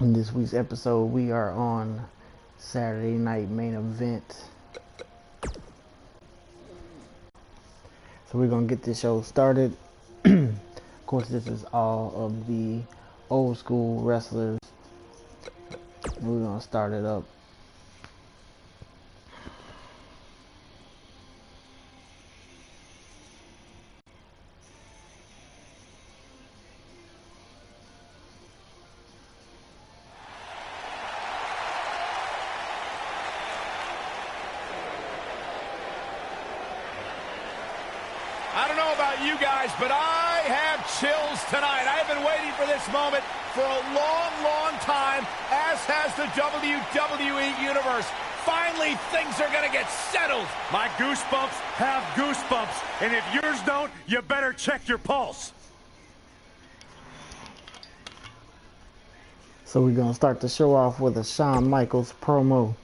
In this week's episode, we are on Saturday Night Main Event. So we're going to get this show started. Of course, this is all of the old school wrestlers. We're going to start it up. I don't know about you guys, but I have chills tonight. I have been waiting for this moment for a long, long time, as has the WWE Universe. Finally, things are going to get settled. My goosebumps have goosebumps, and if yours don't, you better check your pulse. So we're going to start the show off with a Shawn Michaels promo.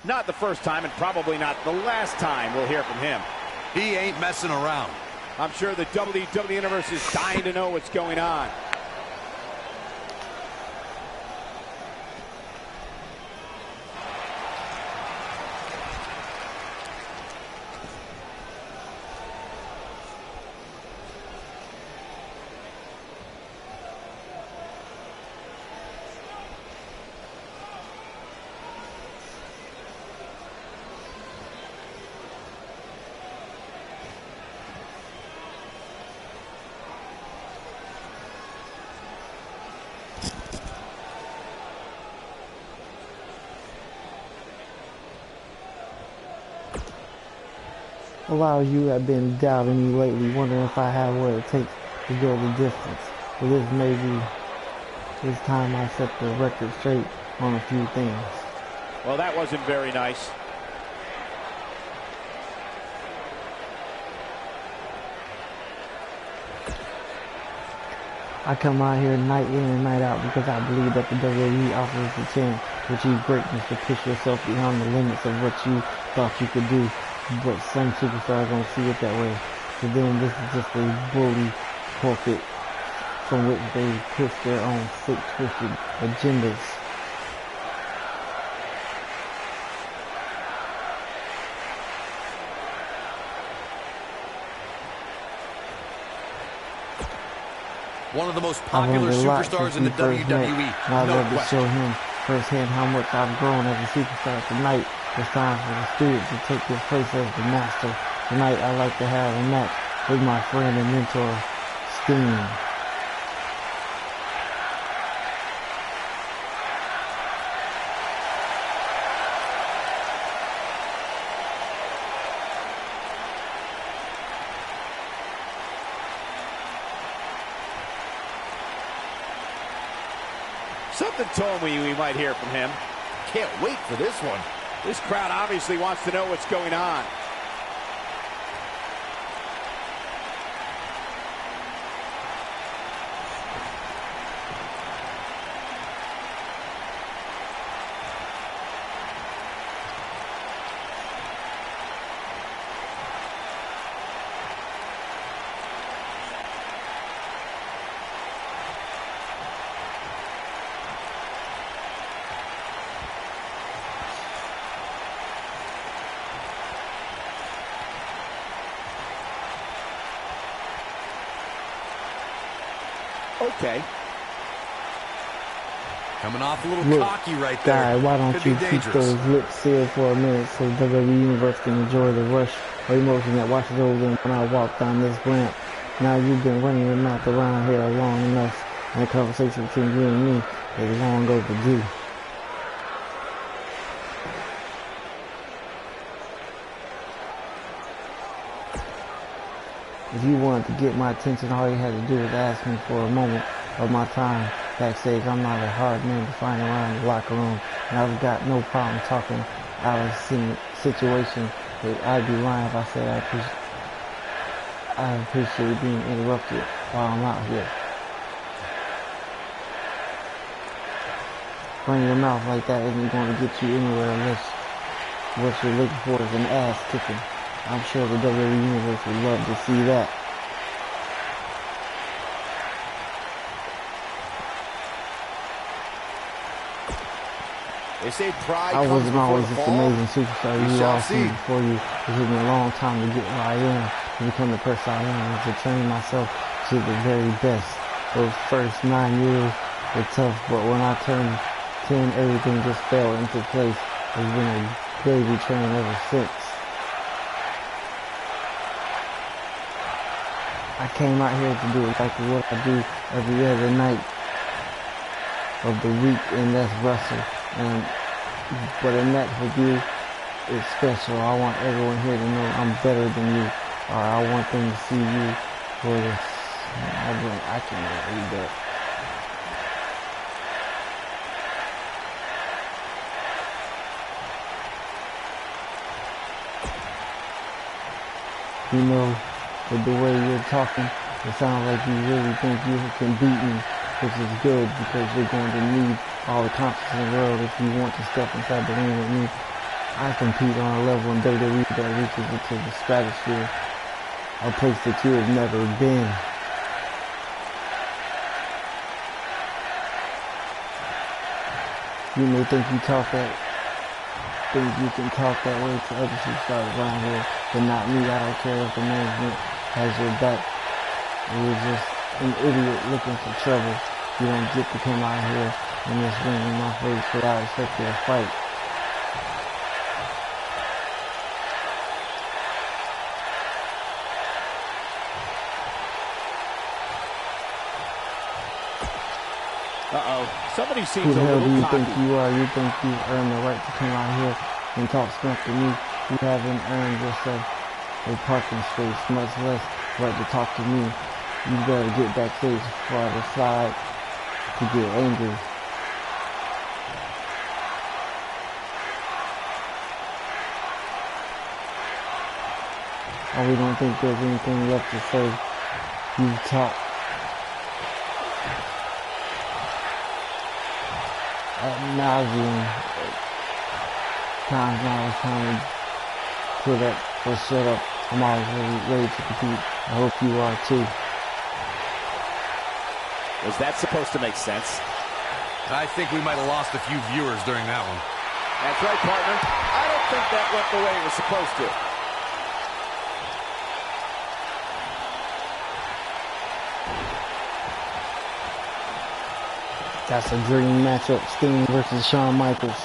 Not the first time, and probably not the last time we'll hear from him. He ain't messing around. I'm sure the WWE Universe is dying to know what's going on. A lot of you have been doubting me lately, wondering if I have what it takes to go the distance. But this may be this time I set the record straight on a few things. Well, that wasn't very nice. I come out here night in and night out because I believe that the WWE offers a chance to achieve greatness, to push yourself beyond the limits of what you thought you could do. But some superstars don't see it that way. To them, this is just a bully pulpit from which they push their own sick, twisted agendas. One of the most popular superstars in the WWE. I'd love to show him firsthand how much I've grown as a superstar. Tonight, it's time for the student to take his place as the master. Tonight, I'd like to have a match with my friend and mentor, Sting. Something told me we might hear from him. Can't wait for this one. This crowd obviously wants to know what's going on. Okay. Coming off a little cocky right there. Guy, why don't you keep those lips sealed for a minute so WWE Universe can enjoy the rush or emotion that washes over them when I walk down this ramp? Now you've been running your mouth around here long enough, and the conversation between you and me is long overdue. If you wanted to get my attention, all you had to do was ask me for a moment of my time. backstage. I'm not a hard man to find around the locker room, and I've got no problem talking out of situation. I'd be lying if I said I appreciate being interrupted while I'm out here. Running your mouth like that isn't going to get you anywhere unless what you're looking for is an ass kicking. I'm sure the WWE Universe would love to see that. They say pride I comes wasn't before always the this fall. amazing superstar you all see before you. It took me a long time to get where I am, to become the person I am, and to train myself to the very best. Those first 9 years were tough, but when I turned 10, everything just fell into place. It's been a gravy train ever since. I came out here to do exactly what I do every other night of the week, and that's wrestle. But a match with you is special. I want everyone here to know I'm better than you, or I want them to see you for this. I can't read that. You know, with the way you're talking, it sounds like you really think you can beat me, which is good because you're going to need all the confidence in the world if you want to step inside the ring with me. I compete on a level in WWE that reaches into the stratosphere, a place that you have never been. You may think you can talk that way to other superstars around here, but not me. I don't care if the management has your back. You're just an idiot looking for trouble. You don't get to come out here and just ring in my face without expecting a fight. Somebody seems Who the a hell little do you cocky. think you are? You think you've earned the right to come out here and talk smack to me? You haven't earned yourself a parking space, much less right to talk to me. You better get backstage before I decide to get angry. I really don't think there's anything left to say. You've talked ad nauseum. Times now it's time to put up or shut up. I'm always ready to compete. I hope you are too. Was that supposed to make sense? I think we might have lost a few viewers during that one. That's right, partner. I don't think that went the way it was supposed to. That's a dream matchup, Sting versus Shawn Michaels.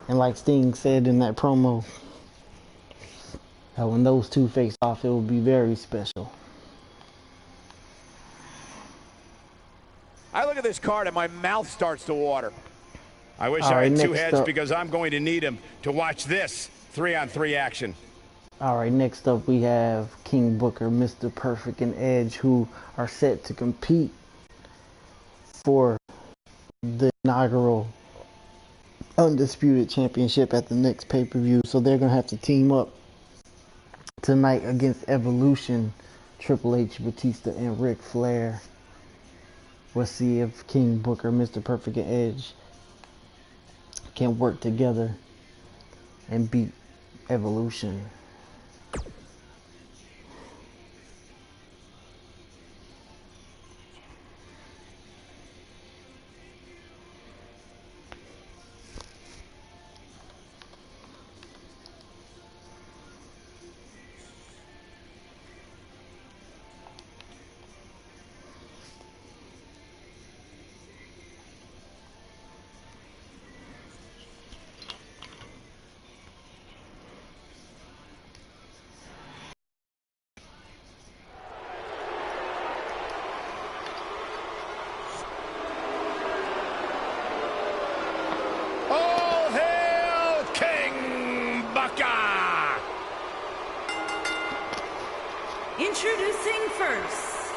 And like Sting said in that promo, that when those two face off, it will be very special. I look at this card and my mouth starts to water. I wish All I right, had two next heads up. because I'm going to need them to watch this 3-on-3 action. Alright, next up we have King Booker, Mr. Perfect, and Edge, who are set to compete for the inaugural Undisputed Championship at the next pay-per-view. So they're going to have to team up tonight against Evolution, Triple H, Batista, and Ric Flair. We'll see if King Booker, Mr. Perfect, and Edge can work together and beat Evolution. All hail King Booker! Introducing first,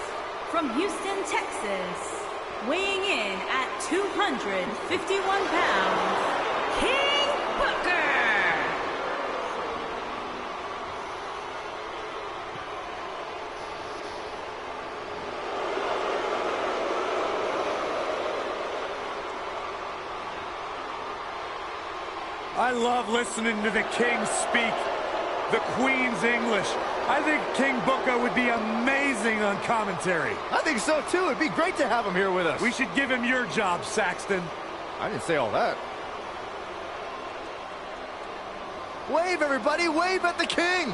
from Houston, Texas, weighing in at 251 pounds, King Booker. I love listening to the King speak the Queen's English. I think King Booker would be amazing on commentary. I think so, too. It'd be great to have him here with us. We should give him your job, Saxton. I didn't say all that. Wave, everybody. Wave at the King.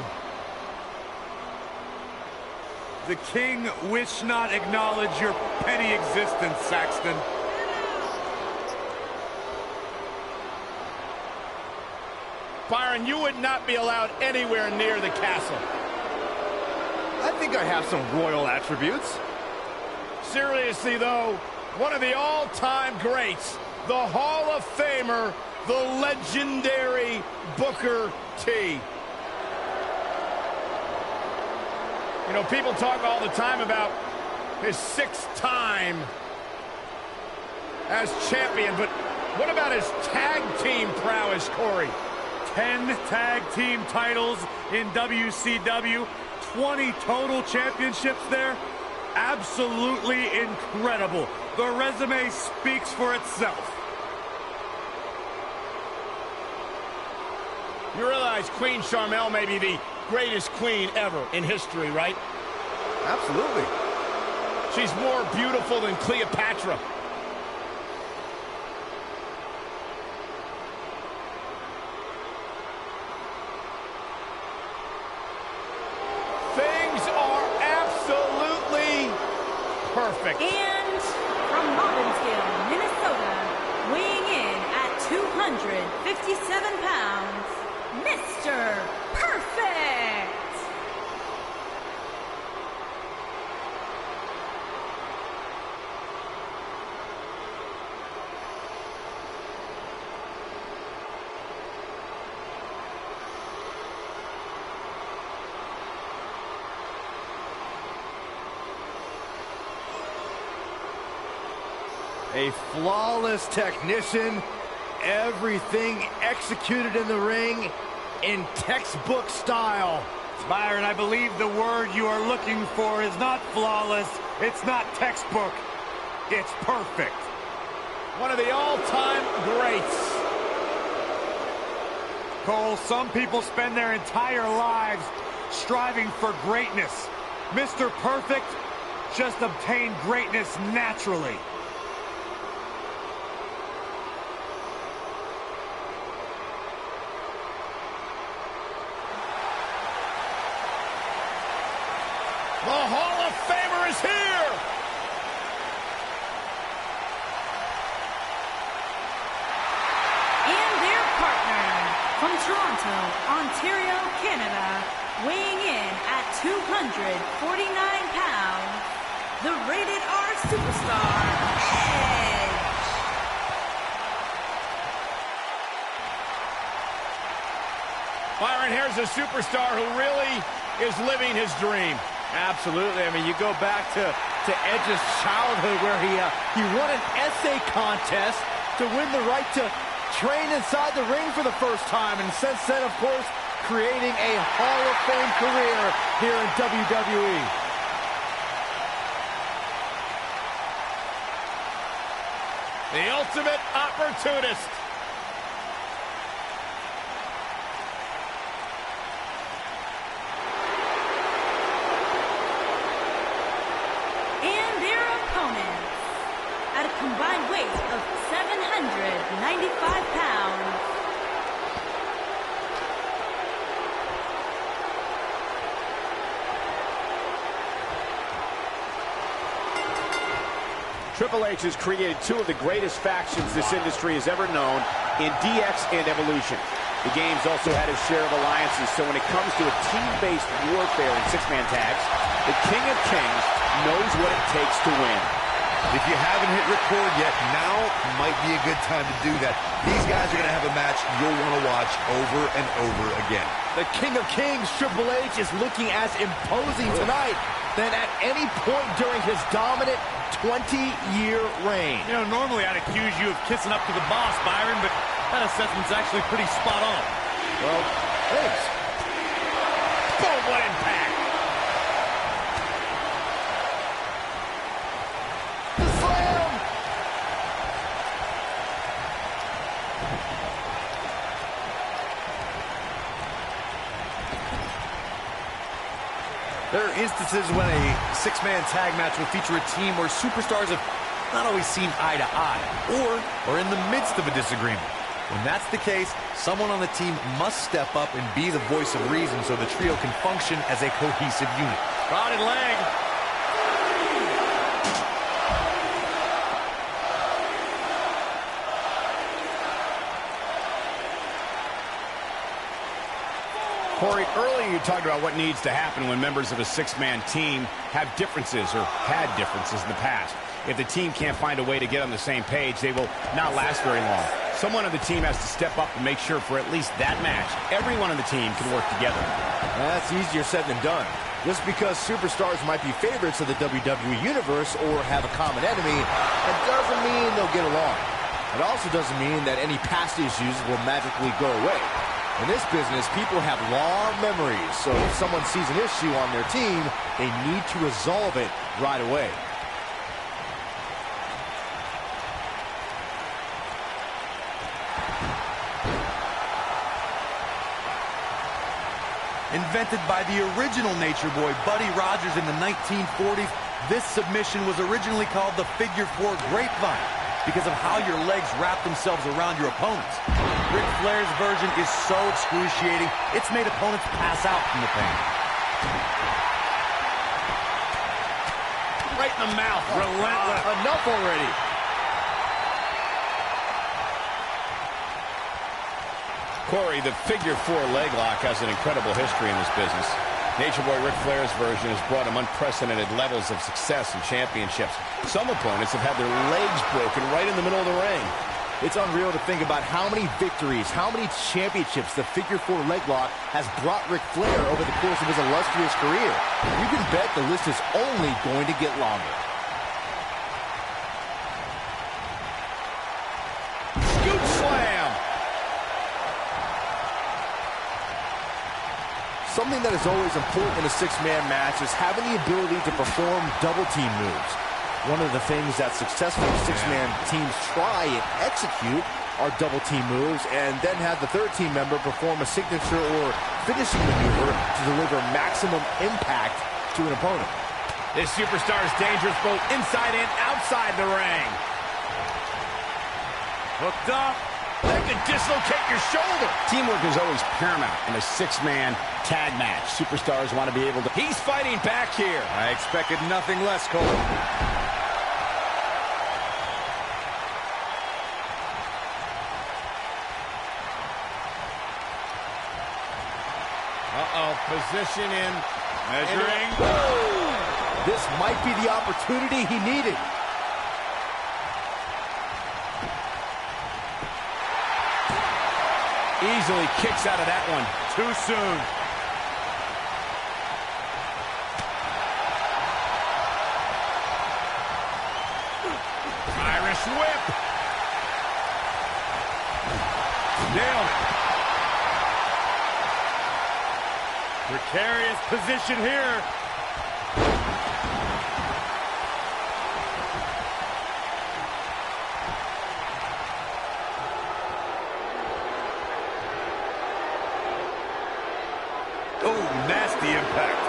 The King wish not acknowledge your petty existence, Saxton. Byron, you would not be allowed anywhere near the castle. I think I have some royal attributes. Seriously, though, one of the all-time greats, the Hall of Famer, the legendary Booker T. You know, people talk all the time about his 6th time as champion, but what about his tag team prowess, Corey? 10 tag team titles in WCW, 20 total championships there. Absolutely incredible. The resume speaks for itself. You realize Queen Sharmell may be the greatest queen ever in history, right? Absolutely. She's more beautiful than Cleopatra. Things are absolutely perfect. And from Martinsville, Minnesota, weighing in at 257 pounds, Mr. Perfect. A flawless technician, everything executed in the ring in textbook style. Byron, I believe the word you are looking for is not flawless, it's not textbook, it's perfect. One of the all-time greats. Cole, some people spend their entire lives striving for greatness. Mr. Perfect just obtained greatness naturally. The Hall of Famer is here! And their partner from Toronto, Ontario, Canada, weighing in at 249 pounds, the Rated R Superstar, Edge. Byron, here's a superstar who really is living his dream. Absolutely. I mean, you go back to Edge's childhood where he won an essay contest to win the right to train inside the ring for the first time. And since then, of course, creating a Hall of Fame career here in WWE. The ultimate opportunist. At a combined weight of 795 pounds. Triple H has created two of the greatest factions this industry has ever known in DX and Evolution. The game's also had its share of alliances, so when it comes to a team-based warfare in six-man tags, the King of Kings knows what it takes to win. If you haven't hit record yet, now might be a good time to do that. These guys are going to have a match you'll want to watch over and over again. The King of Kings, Triple H, is looking as imposing tonight than at any point during his dominant 20-year reign. You know, normally I'd accuse you of kissing up to the boss, Byron, but that assessment's actually pretty spot on. Well, thanks. Boom, what impact! The slam! There are instances when a six-man tag match will feature a team where superstars have not always seen eye to eye, or are in the midst of a disagreement. When that's the case, someone on the team must step up and be the voice of reason so the trio can function as a cohesive unit. Spotted leg. Corey, earlier you talked about what needs to happen when members of a six-man team have differences or had differences in the past. If the team can't find a way to get on the same page, they will not last very long. Someone on the team has to step up and make sure for at least that match, everyone on the team can work together. That's easier said than done. Just because superstars might be favorites of the WWE Universe or have a common enemy, that doesn't mean they'll get along. It also doesn't mean that any past issues will magically go away. In this business, people have long memories, so if someone sees an issue on their team, they need to resolve it right away. Invented by the original Nature Boy, Buddy Rogers, in the 1940s, this submission was originally called the Figure 4 Grapevine because of how your legs wrap themselves around your opponents. Ric Flair's version is so excruciating, it's made opponents pass out from the pain. Right in the mouth. Relentless. Enough already. Corey, the Figure 4 leg lock has an incredible history in this business. Nature Boy Ric Flair's version has brought him unprecedented levels of success and championships. Some opponents have had their legs broken right in the middle of the ring. It's unreal to think about how many victories, how many championships the Figure 4 leg lock has brought Ric Flair over the course of his illustrious career. You can bet the list is only going to get longer. Scoop slam! Something that is always important in a six-man match is having the ability to perform double-team moves. One of the things that successful six-man teams try and execute are double-team moves, and then have the third team member perform a signature or finishing maneuver to deliver maximum impact to an opponent. This superstar is dangerous both inside and outside the ring. Hooked up. That could dislocate your shoulder. Teamwork is always paramount in a six-man tag match. Superstars want to be able to... He's fighting back here. I expected nothing less, Cole. Uh-oh, position in. Measuring. This might be the opportunity he needed. Easily kicks out of that one. Too soon. Irish whip. Nailed it. Precarious position here. Oh, nasty impact.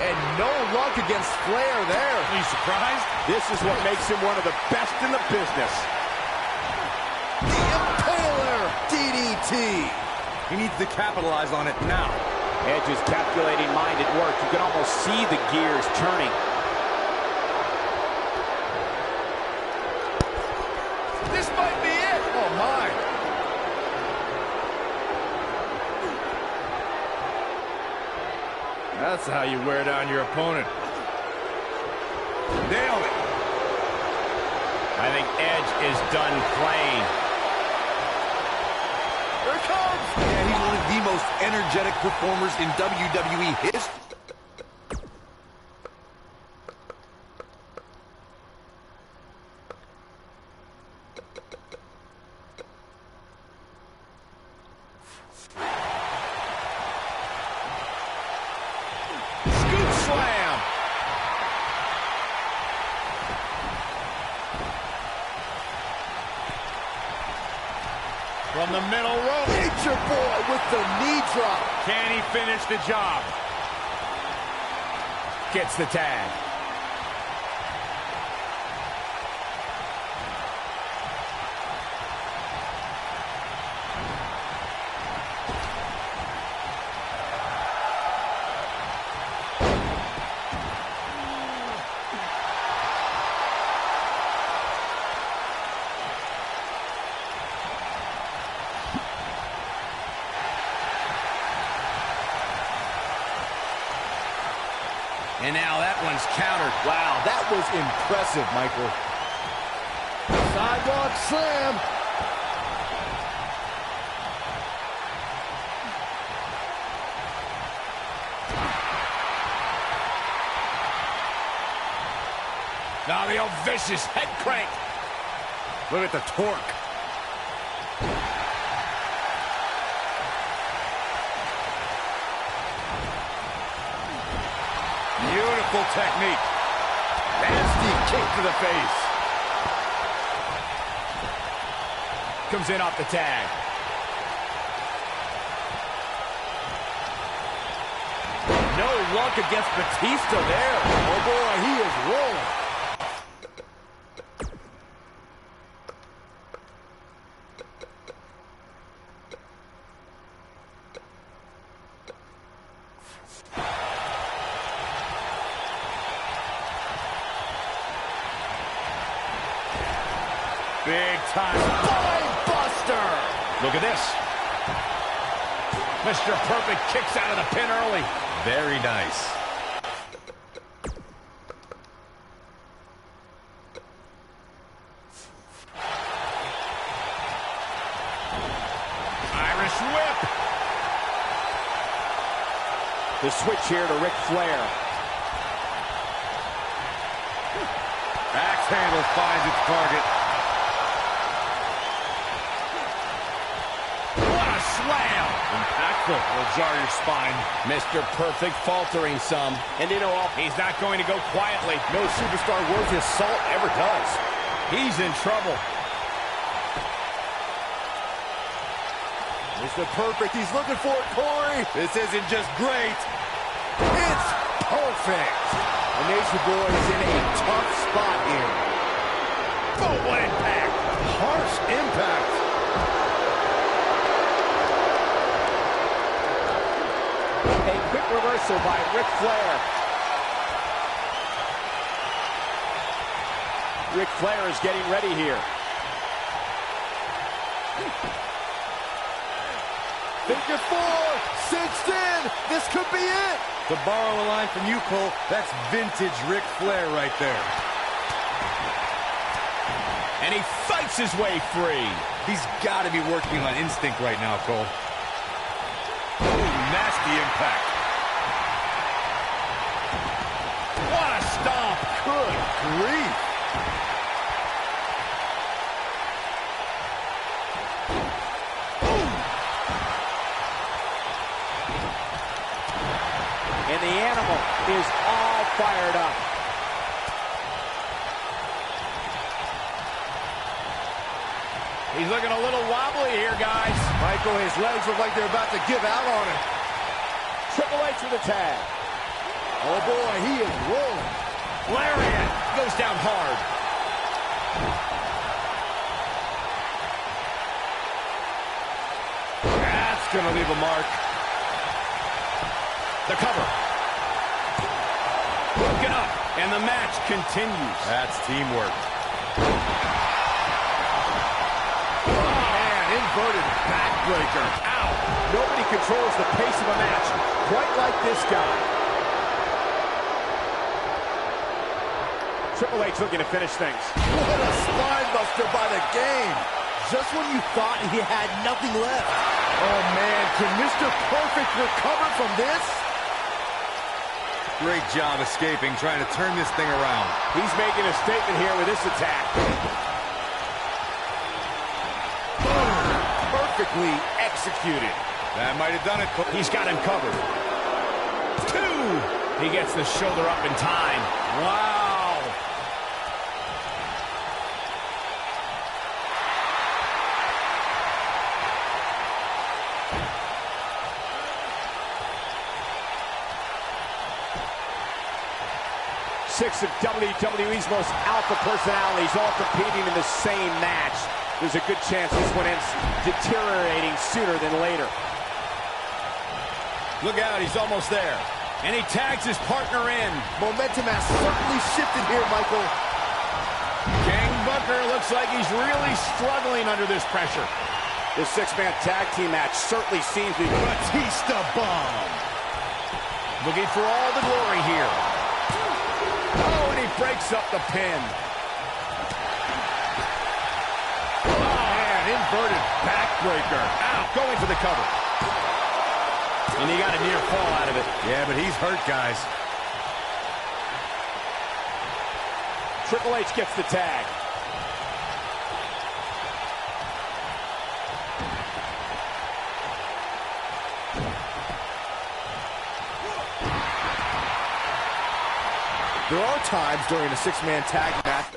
And no luck against Flair there. Are you surprised? This is what makes him one of the best in the business. The Impaler DDT. He needs to capitalize on it now. Edge's calculating mind at work. You can almost see the gears turning. This might be it. Oh, my. That's how you wear down your opponent. Nailed it. I think Edge is done playing. Here it comes! Yeah, he's one of the most energetic performers in WWE history. Scoop slam. From the middle rope. Nature Boy with the knee drop. Can he finish the job? Gets the tag. And now that one's countered. Wow, that was impressive, Michael. Sidewalk slam. Now the old vicious head crank. Look at the torque. Beautiful technique. Nasty kick to the face. Comes in off the tag. No luck against Batista there. Oh boy, he is rolling. Big time spine buster. Look at this. Mr. Perfect kicks out of the pin early. Very nice. Irish whip. The switch here to Ric Flair. Axe handle finds its target. What a slam! Impactful. Will jar your spine. Mr. Perfect faltering some. And you know, He's not going to go quietly. no superstar worth his salt ever does. He's in trouble. Mr. Perfect, he's looking for it, Corey. This isn't just great. It's perfect. The Nature Boy is in a tough spot here. Oh, what impact! Harsh impact. A quick reversal by Ric Flair. Ric Flair is getting ready here. Figure four, cinched in. This could be it. To borrow a line from you, Cole, that's vintage Ric Flair right there. And he fights his way free. He's got to be working on instinct right now, Cole. Ooh, nasty impact. What a stomp. Good grief. And the animal is all fired up. He's looking a little wobbly here, guys. Michael, his legs look like they're about to give out on him. Triple H with the tag. Oh boy, he is rolling. Lariat goes down hard. That's going to leave a mark. The cover. Broken up, and the match continues. That's teamwork. Man, inverted backbreaker. Ow. Nobody controls the pace of a match quite like this guy. Triple H looking to finish things. What a spine buster by the game. Just when you thought he had nothing left. Oh, man, can Mr. Perfect recover from this? Great job escaping, trying to turn this thing around. He's making a statement here with this attack. Perfectly executed. That might have done it. He's got him covered. 2. He gets the shoulder up in time. Wow. Six of WWE's most alpha personalities all competing in the same match. There's a good chance this one ends deteriorating sooner than later. Look out, he's almost there. And he tags his partner in. Momentum has certainly shifted here, Michael. King Booker looks like he's really struggling under this pressure. This six-man tag team match certainly seems to be Batista bomb. Looking for all the glory here. Oh, and he breaks up the pin. Man, inverted backbreaker. Ow, going for the cover. And he got a near fall out of it. Yeah, but he's hurt, guys. Triple H gets the tag. There are times during a six-man tag match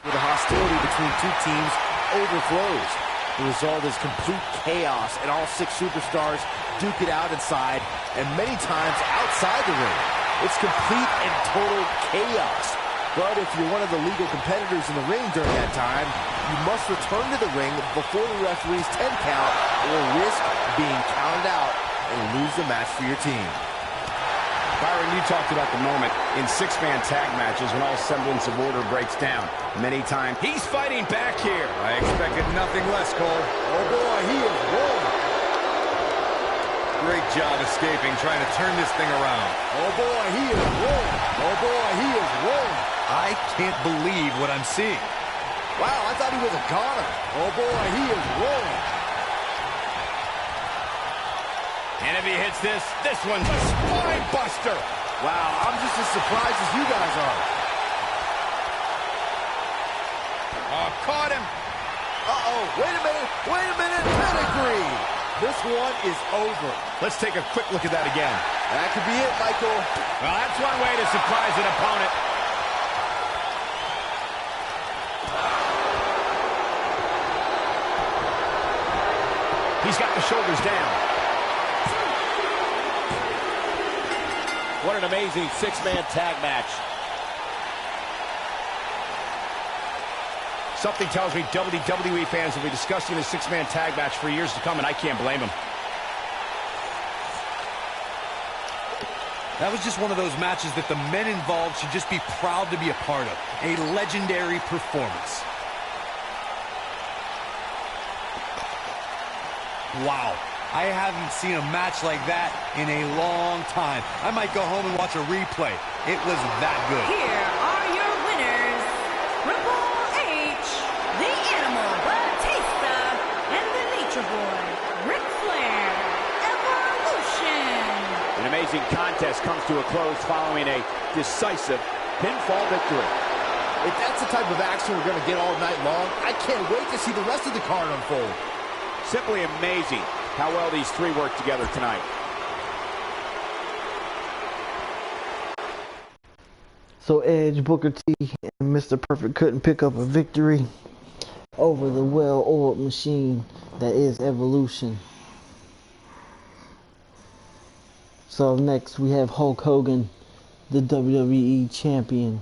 where the hostility between two teams overflows. The result is complete chaos, and all six superstars duke it out inside, and many times outside the ring. It's complete and total chaos. But if you're one of the legal competitors in the ring during that time, you must return to the ring before the referee's 10 count or risk being counted out and lose the match for your team. Byron, you talked about the moment in six-man tag matches when all semblance of order breaks down. Many times, he's fighting back here. I expected nothing less, Cole. Oh, boy, he is rolling. Great job escaping, trying to turn this thing around. Oh, boy, he is rolling. Oh, boy, he is rolling. I can't believe what I'm seeing. Wow, I thought he was a goner. Oh, boy, he is rolling. And if he hits this, this one's a spine buster. Wow, I'm just as surprised as you guys are. Oh, caught him. Uh-oh, wait a minute, pedigree. This one is over. Let's take a quick look at that again. That could be it, Michael. Well, that's one way to surprise an opponent. He's got the shoulders down. What an amazing six-man tag match. Something tells me WWE fans will be discussing this six-man tag match for years to come, and I can't blame them. That was just one of those matches that the men involved should just be proud to be a part of. A legendary performance. Wow. I haven't seen a match like that in a long time. I might go home and watch a replay. It was that good. Here are your winners, Triple H, the Animal, Batista, and the Nature Boy, Ric Flair, Evolution. An amazing contest comes to a close following a decisive pinfall victory. If that's the type of action we're going to get all night long, I can't wait to see the rest of the card unfold. Simply amazing how well these three work together tonight. So Edge, Booker T, and Mr. Perfect couldn't pick up a victory over the well-oiled machine that is Evolution. So next we have Hulk Hogan, the WWE champion,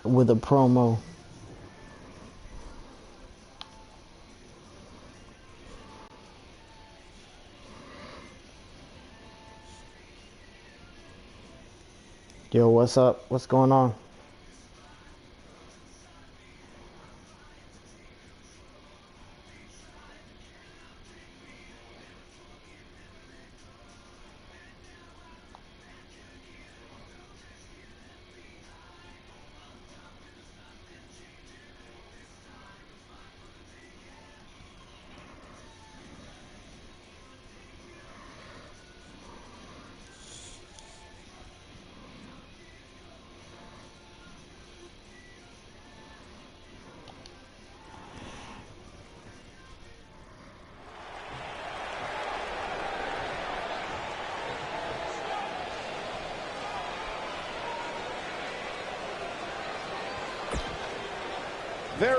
with a promo. Yo, what's up? What's going on?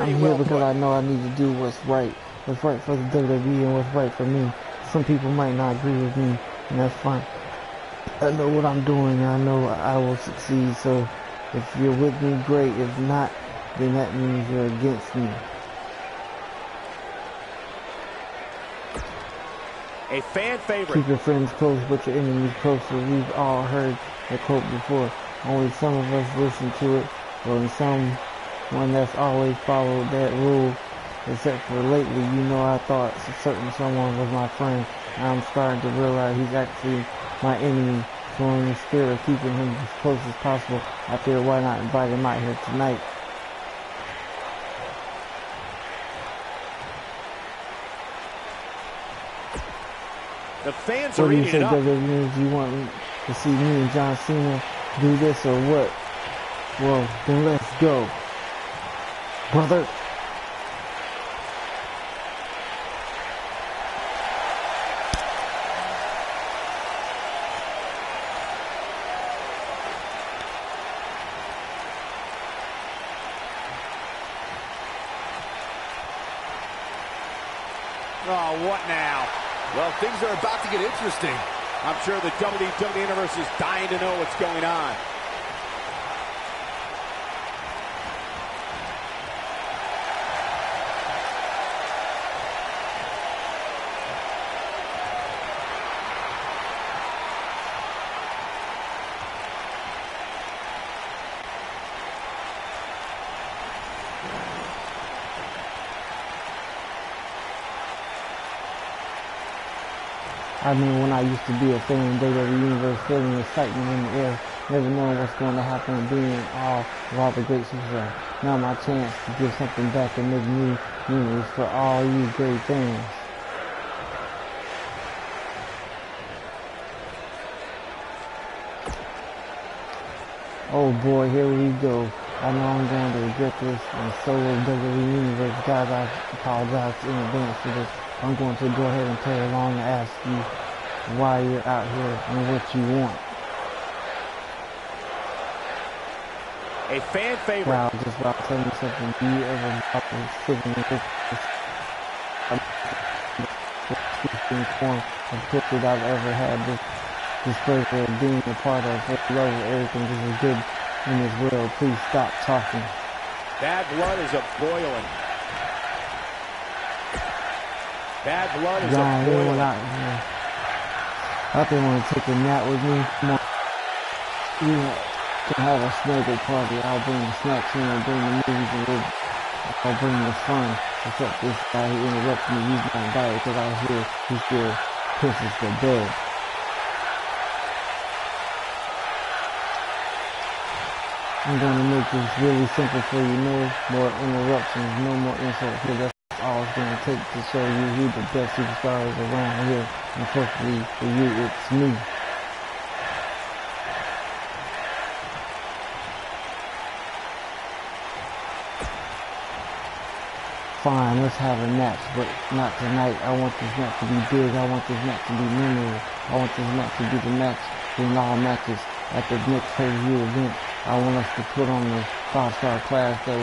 I'm here because I know I need to do what's right for the WWE and what's right for me. Some people might not agree with me, and that's fine. I know what I'm doing, and I know I will succeed. So if you're with me, great. If not, then that means you're against me. A fan favorite. Keep your friends close, but your enemies closer. We've all heard that quote before. Only some of us listen to it, or someone that's always followed that rule. Except for lately, you know, I thought a certain someone was my friend. Now I'm starting to realize he's actually my enemy. So in the spirit of keeping him as close as possible, I figured why not invite him out here tonight. The fans What are do you eating say, it up. WWE? Do you want to see me and John Cena do this or what? Well, then let's go, brother. Oh, what now? Well, things are about to get interesting. I'm sure the WWE Universe is dying to know what's going on. I mean, when I used to be a fan of WWE Universe, feeling excitement in the air, never knowing what's going to happen, and being in awe of all the great superstars. Now my chance to give something back and make new memories for all you great fans. Oh boy, here we go. I know I'm going to regret this, and so will WWE Universe. Guys, I apologize in advance for this. I'm going to go ahead and play along and ask you why you're out here and what you want. A fan favorite. Wow, just about to tell me something. Do you ever about to sit in this form of picture I've ever had? This pleasure of being a part of it. Love everything. This is good in this world. Please stop talking. Bad blood is a-boiling. Bad blood is a-boiling. I think want to take a nap with me. Come on. You can have a snuggle party. I'll bring the snacks in, I'll bring the movies, and I'll bring the fun. Except this guy, he interrupts me. He's not invited because I hear he still pisses the bed. I'm going to make this really simple for you. No more interruptions, no more insults here. That's all it's going to take to show you who the best superstar is around here. And hopefully for you, it's me. Fine, let's have a match, but not tonight. I want this match to be big. I want this match to be memorable. I want this match to be the match in all matches at the next pay-per-view event. I want us to put on the 5-star class that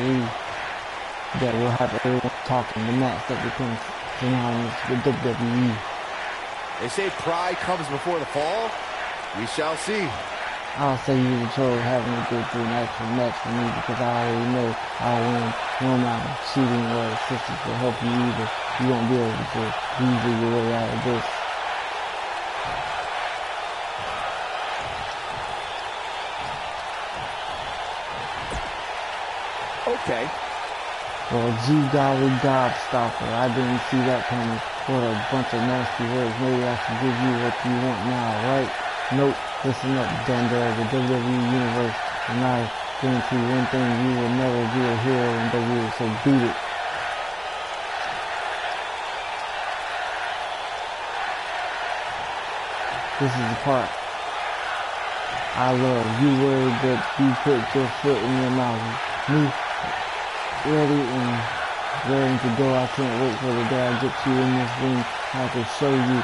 will have everyone talking. The match that becomes synonymous with WWE. They say pride comes before the fall. We shall see. I'll say you enjoy having to go through an actual match for me because I already know I'll win. No amount of cheating or assistance will help you either. You won't be able to weasel your way out of this. Okay. Well, gee golly gobstopper, I didn't see that coming. What a bunch of nasty words. Maybe I should give you what you want now, right? Nope. Listen up, Dundee, the WWE Universe, and I guarantee you one thing, you will never be a hero in WWE, so beat it. This is the part I love. You worried that you put your foot in your mouth. Me, ready and raring to go. I can't wait for the day I get you in this ring. I can show you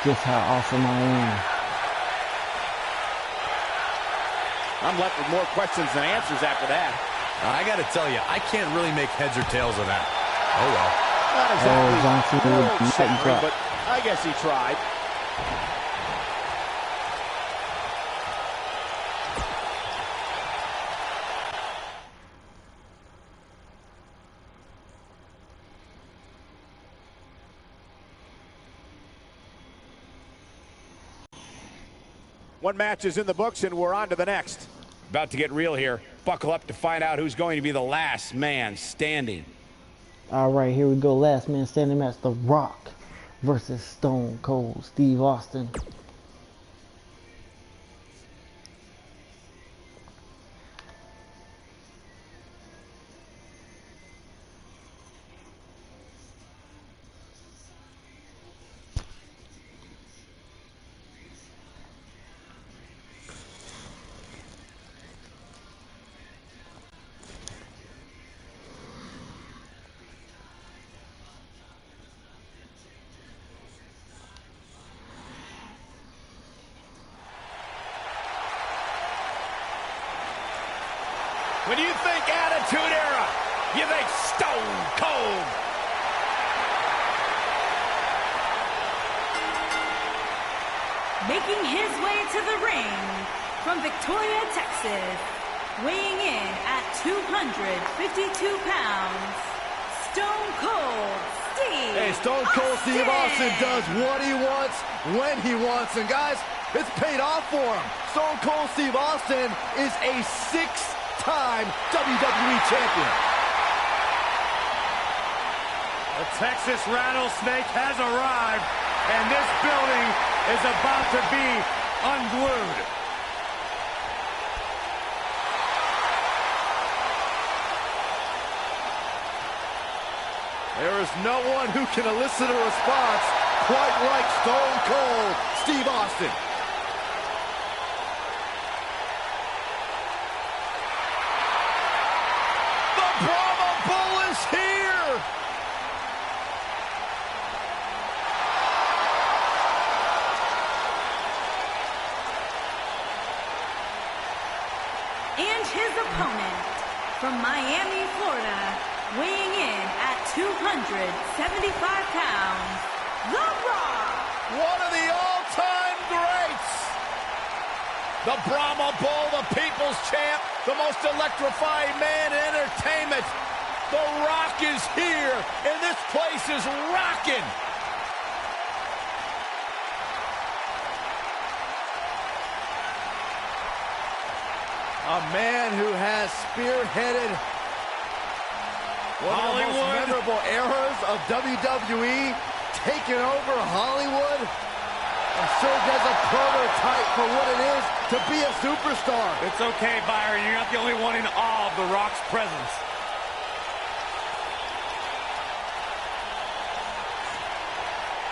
just how awesome I am. I'm left with more questions than answers after that. I got to tell you, I can't really make heads or tails of that. Oh, well. Not exactly John Cena would be shattering, but I guess he tried. One match is in the books, and we're on to the next. About to get real here. Buckle up to find out who's going to be the last man standing. All right, here we go. Last man standing match: The Rock versus Stone Cold Steve Austin. When you think Attitude Era, you think Stone Cold. Making his way to the ring from Victoria, Texas, weighing in at 252 pounds, Stone Cold Steve Hey, Stone Cold Steve Austin does what he wants, when he wants, and guys, it's paid off for him. Stone Cold Steve Austin is a six-time WWE champion. The Texas Rattlesnake has arrived, and this building is about to be unglued. There is no one who can elicit a response quite like Stone Cold Steve Austin. The Brahma Bull is here! And his opponent from Miami, Florida, weighing in at 275 pounds, The Rock. One of the all-time greats! The Brahma Bull, the People's Champ, the most electrifying man in entertainment. The Rock is here, and this place is rocking! A man who has spearheaded one of the most memorable eras of WWE, taken over Hollywood, and served as a prototype for what it is to be a superstar. It's okay, Byron. You're not the only one in awe of The Rock's presence.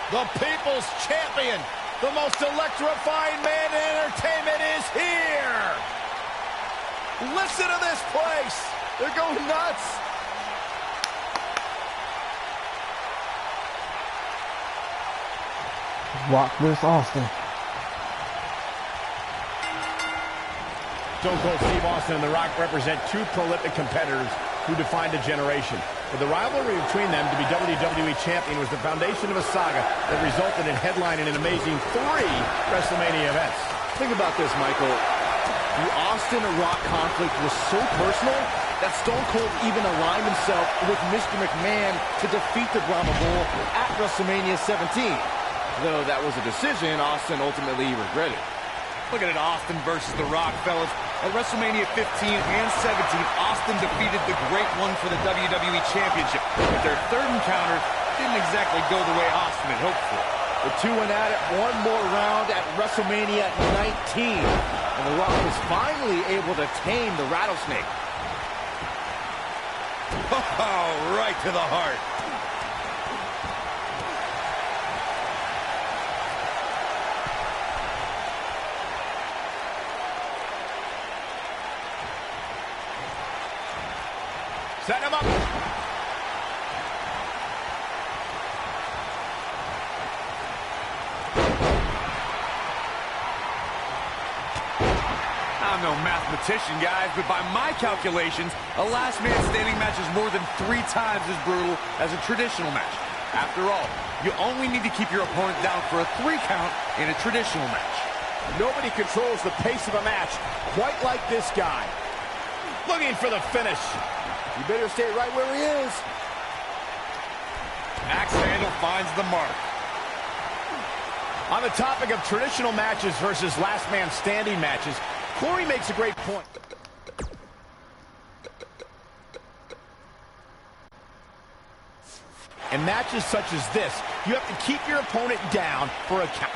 The People's Champion, the most electrifying man in entertainment is here! Listen to this place! They're going nuts. Rock versus Austin. Stone Cold Steve Austin and The Rock represent two prolific competitors who defined a generation. But the rivalry between them to be WWE Champion was the foundation of a saga that resulted in headlining an amazing 3 WrestleMania events. Think about this, Michael. The Austin and Rock conflict was so personal that Stone Cold even aligned himself with Mr. McMahon to defeat the Brahma Bull at WrestleMania 17. Though that was a decision Austin ultimately regretted. Look at it, Austin versus The Rock, fellas. At WrestleMania 15 and 17, Austin defeated the Great One for the WWE Championship. But their third encounter didn't exactly go the way Austin had hoped for. The two went at it one more round at WrestleMania 19. And The Rock was finally able to tame the Rattlesnake. Oh, right to the heart. Set him up. I'm no mathematician, guys, but by my calculations, a last man standing match is more than 3 times as brutal as a traditional match. After all, you only need to keep your opponent down for a 3 count in a traditional match. Nobody controls the pace of a match quite like this guy. Looking for the finish. You better stay right where he is. Axe handle finds the mark. On the topic of traditional matches versus last man standing matches, Corey makes a great point. In matches such as this, you have to keep your opponent down for a count.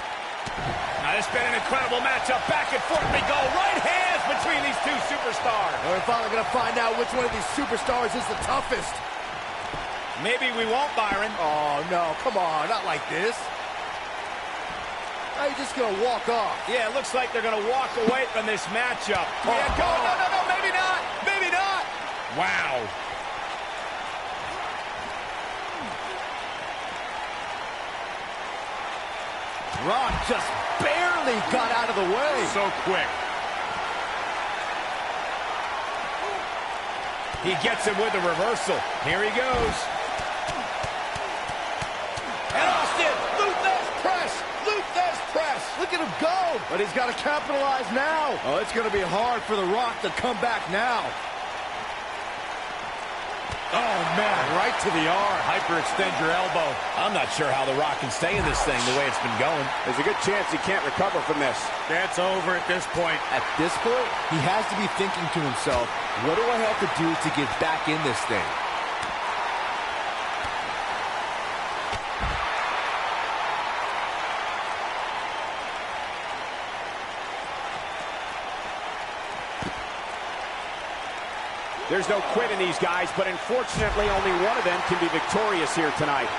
Now, this has been an incredible matchup. Back and forth we go. Right hands between these two superstars. We're finally going to find out which one of these superstars is the toughest. Maybe we won't, Byron. Oh, no, come on, not like this. How are you just going to walk off? Yeah, it looks like they're going to walk away from this matchup. Yeah, go. No, maybe not. Maybe not. Wow. Rock just barely got out of the way. So quick. He gets him with a reversal. Here he goes. And Austin, Luthez press. Luthez press. Look at him go. But he's got to capitalize now. Oh, it's going to be hard for The Rock to come back now. Oh, man, right to the arm. Hyperextend your elbow. I'm not sure how The Rock can stay in this thing the way it's been going. There's a good chance he can't recover from this. That's over at this point. At this point, he has to be thinking to himself, what do I have to do to get back in this thing? There's no quit in these guys, but unfortunately only one of them can be victorious here tonight.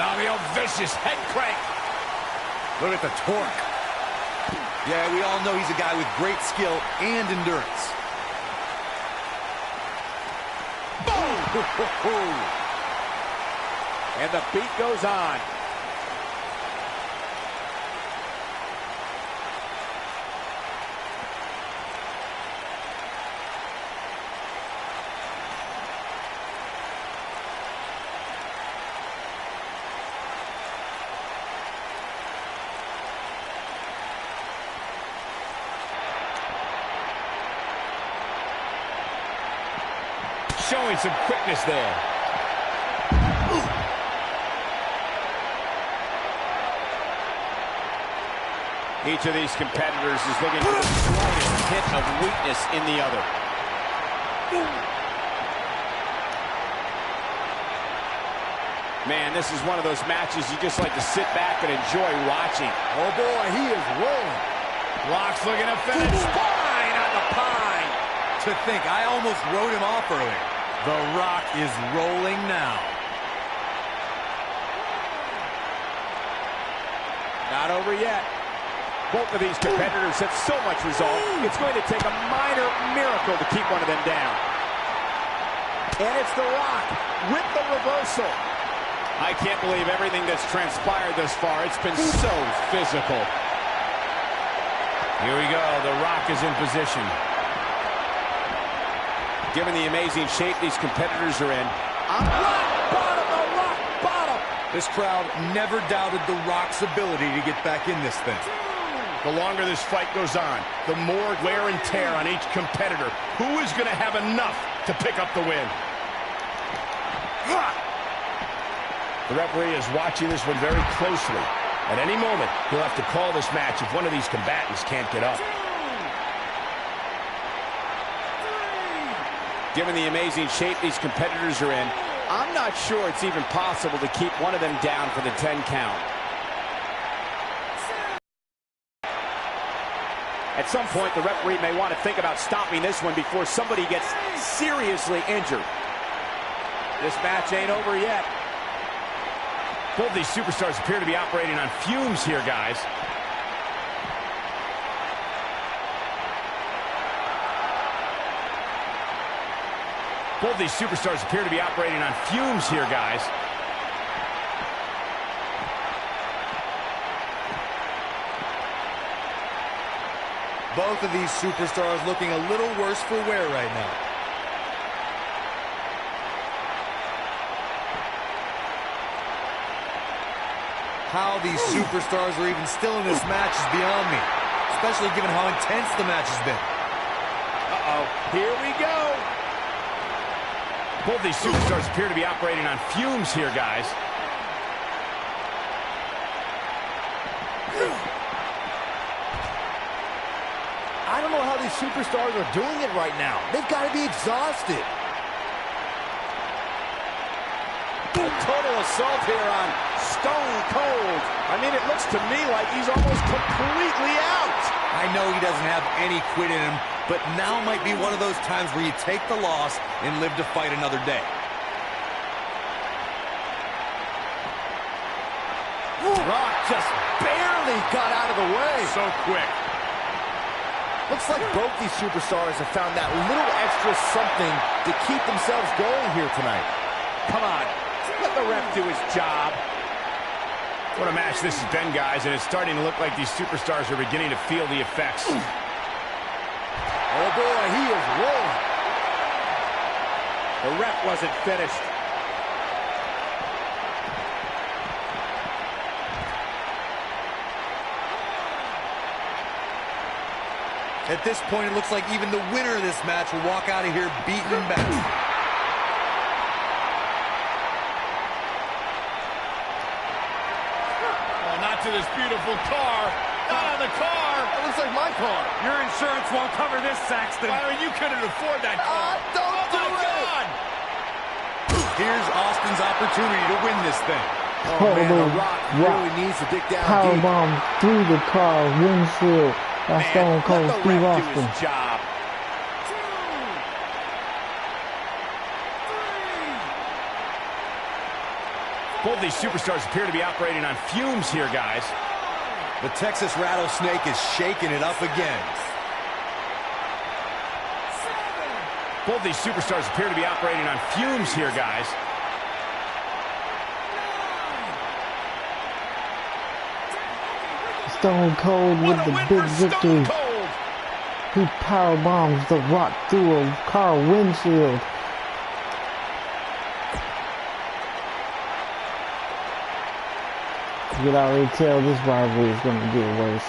Now the old vicious head crank. Look at the torque. Yeah, we all know he's a guy with great skill and endurance. Boom! And the beat goes on. Showing some quickness there. Each of these competitors is looking for the slightest hint of weakness in the other. Man, this is one of those matches you just like to sit back and enjoy watching. Oh, boy, he is rolling. Rock's looking to finish. Spine on the pine. To think, I almost wrote him off earlier. The Rock is rolling now. Not over yet. Both of these competitors have so much resolve, it's going to take a minor miracle to keep one of them down. And it's The Rock with the reversal. I can't believe everything that's transpired thus far. It's been so physical. Here we go. The Rock is in position. Given the amazing shape these competitors are in. Rock bottom, the Rock bottom. This crowd never doubted The Rock's ability to get back in this thing. The longer this fight goes on, the more wear and tear on each competitor. Who is going to have enough to pick up the win? The referee is watching this one very closely. At any moment, he'll have to call this match if one of these combatants can't get up. Given the amazing shape these competitors are in, I'm not sure it's even possible to keep one of them down for the 10 count. At some point, the referee may want to think about stopping this one before somebody gets seriously injured. This match ain't over yet. Both these superstars appear to be operating on fumes here, guys. Both these superstars appear to be operating on fumes here, guys. Both of these superstars looking a little worse for wear right now. How these superstars are even still in this match is beyond me, especially given how intense the match has been. Uh-oh, here we go. Both these superstars appear to be operating on fumes here, guys. I don't know how these superstars are doing it right now. They've got to be exhausted. A total assault here on Stone Cold. I mean, it looks to me like he's almost completely out. I know he doesn't have any quit in him, but now might be one of those times where you take the loss and live to fight another day. Rock just barely got out of the way. So quick. Looks like both these superstars have found that little extra something to keep themselves going here tonight. Come on, let the ref do his job. What a match this has been, guys, and it's starting to look like these superstars are beginning to feel the effects. Oh boy, he is rolling. The ref wasn't finished. At this point, it looks like even the winner of this match will walk out of here beaten and battered. Oh, not to this beautiful car. Not on the car. That looks like my car. Your insurance won't cover this, Saxton. I mean, you couldn't afford that car. Don't do it. God. Here's Austin's opportunity to win this thing. Oh, man, The Rock really needs to dig down deep. Powerbomb through the car windshield. That's Stone Cold Steve Austin. Job. Both these superstars appear to be operating on fumes here, guys. The Texas Rattlesnake is shaking it up again. Both these superstars appear to be operating on fumes here, guys. Stone Cold with the big victory. He power bombs The Rock through a car windshield. You can already tell this rivalry is going to get worse.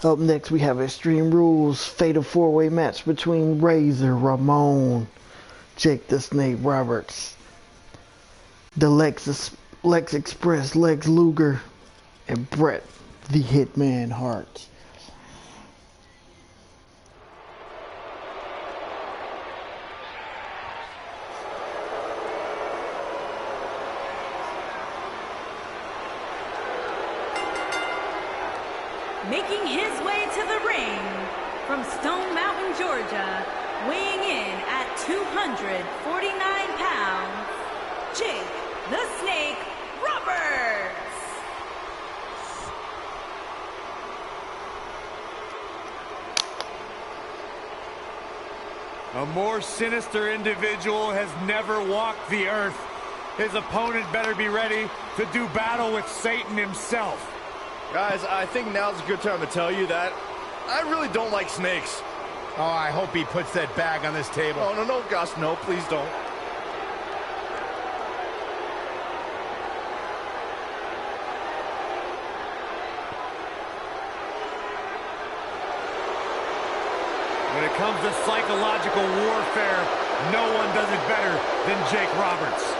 Up next, we have Extreme Rules Fatal 4-Way match between Razor Ramon, Jake the Snake Roberts, the Lex Express Lex Luger, and Bret the Hitman Hart. Making his way to the ring from Stone Mountain, Georgia, weighing in at 249 pounds, Jake the Snake Roberts. A more sinister individual has never walked the earth. His opponent better be ready to do battle with Satan himself. Guys, I think now's a good time to tell you that I really don't like snakes. Oh, I hope he puts that bag on this table. Oh, no, Gus, no, please don't. When it comes to psychological warfare, no one does it better than Jake Roberts.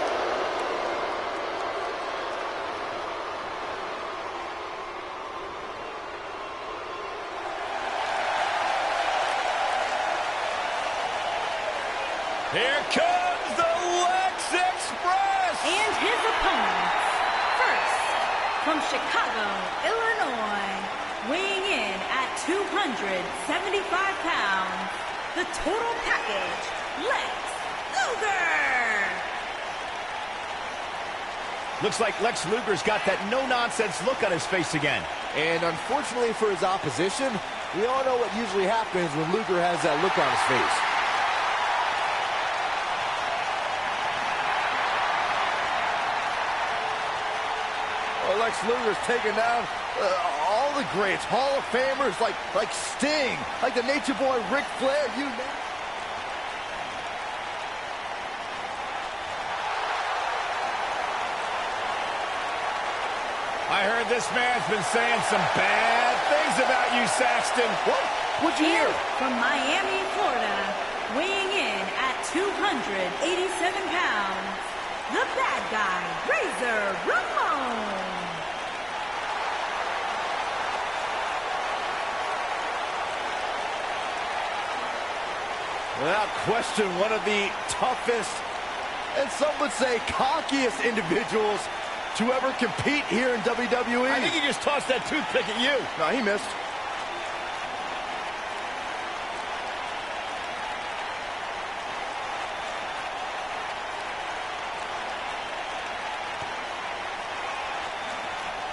Here comes the Lex Express! And his opponents, first, from Chicago, Illinois, weighing in at 275 pounds, the total package, Lex Luger! Looks like Lex Luger's got that no-nonsense look on his face again. And unfortunately for his opposition, we all know what usually happens when Luger has that look on his face. Lex Luger has taken down all the greats, Hall of Famers like Sting, like the Nature Boy Ric Flair, you name it. I heard this man's been saying some bad things about you, Saxton. What? What'd you hear? From Miami, Florida, weighing in at 287 pounds, the bad guy, Razor Ramon. Without question, one of the toughest, and some would say cockiest individuals to ever compete here in WWE. I think he just tossed that toothpick at you. No, he missed.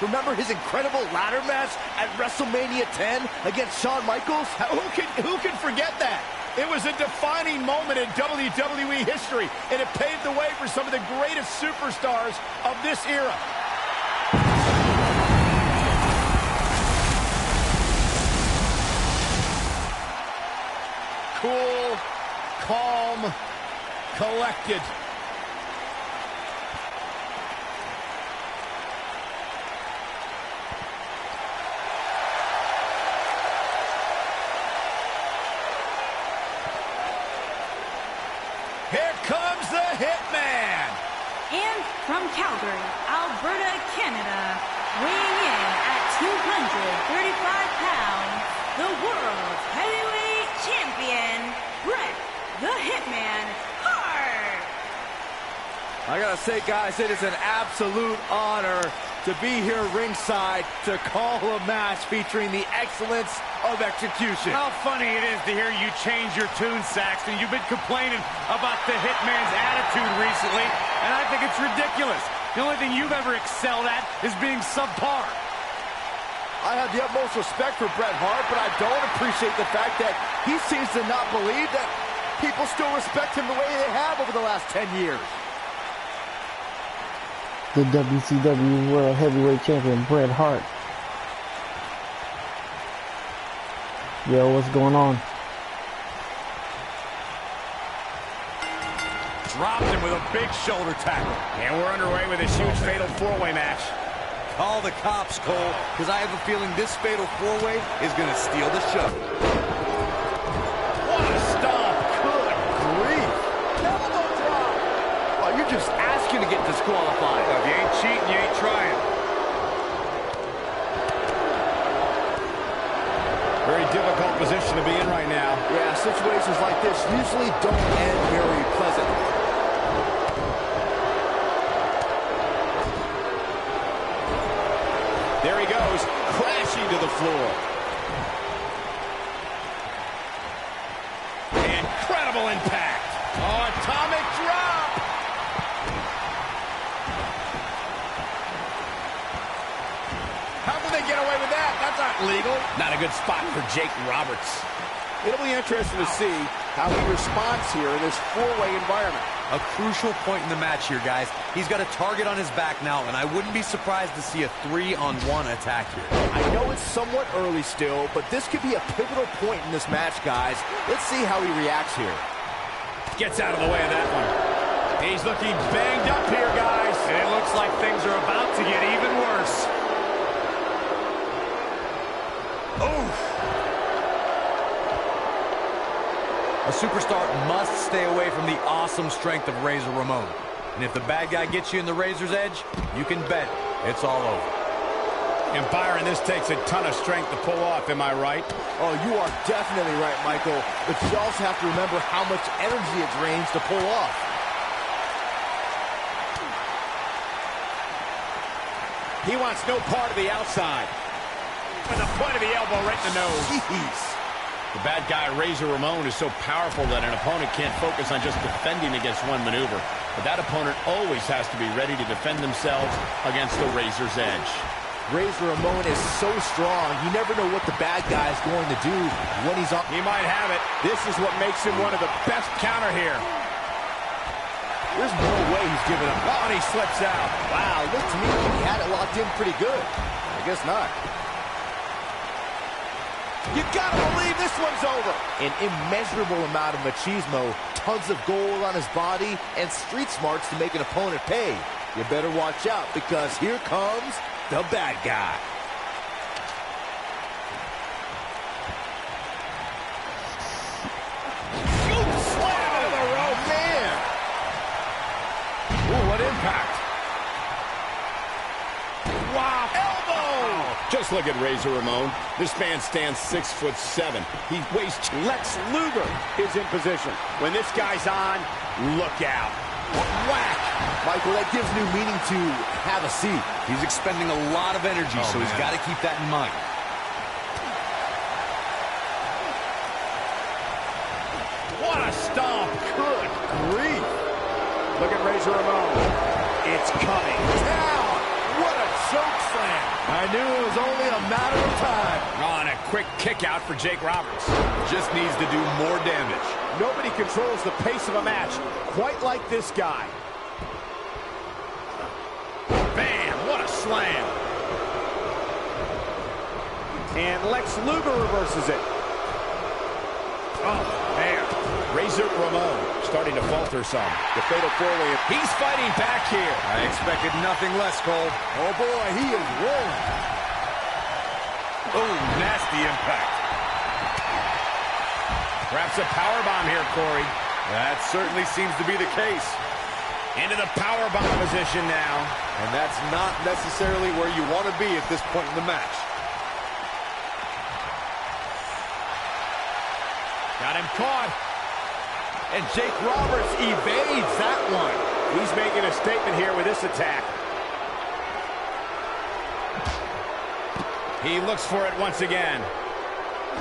Remember his incredible ladder match at WrestleMania 10 against Shawn Michaels? Who can forget that? It was a defining moment in WWE history, and it paved the way for some of the greatest superstars of this era. Cool, calm, collected. Here comes the Hitman. And from Calgary, Alberta, Canada, weighing in at 235 pounds, the world's heavyweight champion, Bret the Hitman Hart. I gotta say, guys, it is an absolute honor to be here ringside to call a match featuring the excellence of execution. How funny it is to hear you change your tune, Saxton. You've been complaining about the Hitman's attitude recently, and I think it's ridiculous. The only thing you've ever excelled at is being subpar. I have the utmost respect for Bret Hart, but I don't appreciate the fact that he seems to not believe that people still respect him the way they have over the last 10 years. The WCW World Heavyweight Champion, Bret Hart. Yo, what's going on? Dropped him with a big shoulder tackle. And we're underway with this huge fatal four-way match. Call the cops, Cole, because I have a feeling this fatal four-way is going to steal the show. What a stomp. Good grief. Elbow drop. Well, you're just asking to get disqualified. If you ain't cheating, you ain't trying. Very difficult position to be in right now. Yeah, situations like this usually don't end very pleasantly. There he goes, crashing to the floor. Incredible impact. Oh, atomic drop. How can they get away with that? That's not legal. Not a good spot for Jake Roberts. It'll be interesting to see how he responds here in this four-way environment. A crucial point in the match here, guys. He's got a target on his back now, and I wouldn't be surprised to see a 3-on-1 attack here. I know it's somewhat early still, but this could be a pivotal point in this match, guys. Let's see how he reacts here. Gets out of the way of that one. He's looking banged up here, guys. And it looks like things are about to get even worse. A superstar must stay away from the awesome strength of Razor Ramon. And if the bad guy gets you in the razor's edge, you can bet it's all over. And Byron, this takes a ton of strength to pull off, am I right? Oh, you are definitely right, Michael. But you also have to remember how much energy it drains to pull off. He wants no part of the outside. With the point of the elbow right in the nose. Jeez. The bad guy, Razor Ramon, is so powerful that an opponent can't focus on just defending against one maneuver. But that opponent always has to be ready to defend themselves against the Razor's edge. Razor Ramon is so strong, you never know what the bad guy is going to do when he's on. He might have it. This is what makes him one of the best counter here. There's no way he's giving up. Oh, and he slips out. Wow, looked to me like he had it locked in pretty good. I guess not. You gotta believe this one's over. An immeasurable amount of machismo, tons of gold on his body, and street smarts to make an opponent pay. You better watch out, because here comes the bad guy. Slam into the rope, man. Ooh, what impact. Wow, elbow. Just look at Razor Ramon. This man stands 6'7". He weighs... Lex Luger is in position. When this guy's on, look out. Whack. Michael, that gives new meaning to have a seat. He's expending a lot of energy, so he's got to keep that in mind. What a stomp. Good grief. Look at Razor Ramon. It's coming. Down. What a choke slam. I knew it was only a matter of time. On a quick kick out for Jake Roberts. Just needs to do more damage. Nobody controls the pace of a match quite like this guy. Bam! What a slam. And Lex Luger reverses it. Oh, man. Razor Ramon starting to falter some. The fatal four-way. He's fighting back here. I expected nothing less, Cole. Oh, boy, he is rolling. Oh, nasty impact. Perhaps a powerbomb here, Corey. That certainly seems to be the case. Into the powerbomb position now. And that's not necessarily where you want to be at this point in the match. Got him caught. And Jake Roberts evades that one. He's making a statement here with this attack. He looks for it once again.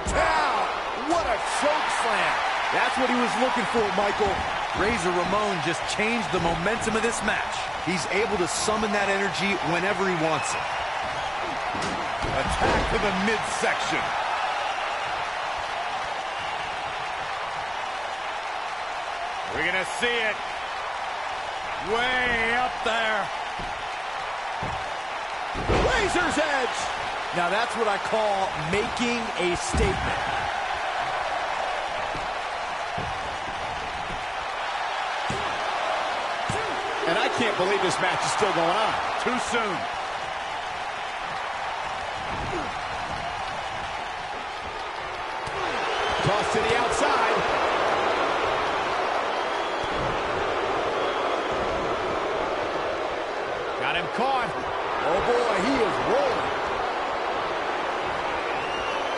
Down! What a choke slam. That's what he was looking for, Michael. Razor Ramon just changed the momentum of this match. He's able to summon that energy whenever he wants it. Attack to the midsection. We're going to see it. Way up there. Razor's edge. Now that's what I call making a statement. And I can't believe this match is still going on. Too soon. Toss to the outside. Got him caught. Oh, boy, he is rolling.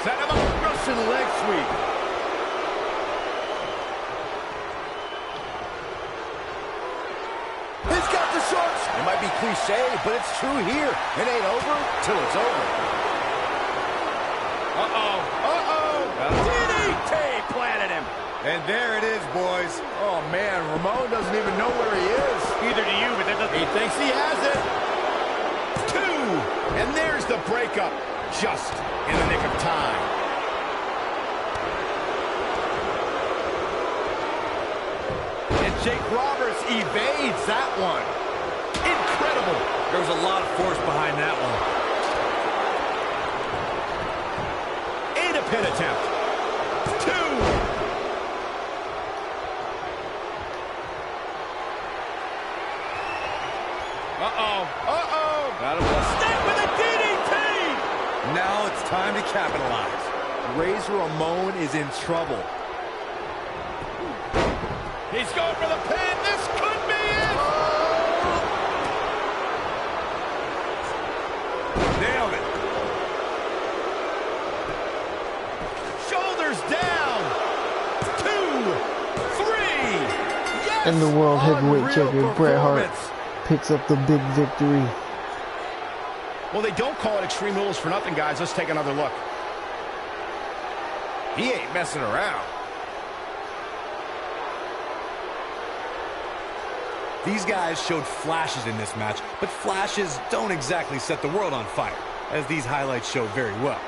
Set him up. Russian leg sweep. He's got the shorts. It might be cliche, but it's true here. It ain't over till it's over. Uh-oh. Uh-oh. DDT planted him. And there it is, boys. Oh, man, Ramon doesn't even know where he is. Either do you, but that doesn't... He thinks he has it. 2. And there's the breakup. Just in the nick of time. And Jake Roberts evades that one. Incredible. There was a lot of force behind that one. And a pin attempt. 2. Uh-oh. Uh-oh. Got him. Snap with a DDT. Now it's time to capitalize. Razor Ramon is in trouble. He's going for the pin. This could be it. Nailed it. Shoulders down. 2, 3. Yes. And the world heavyweight Unreal champion Bret Hart performance. picks up the big victory. Well, they don't call it Extreme Rules for nothing, guys. Let's take another look. He ain't messing around. These guys showed flashes in this match, but flashes don't exactly set the world on fire, as these highlights show very well.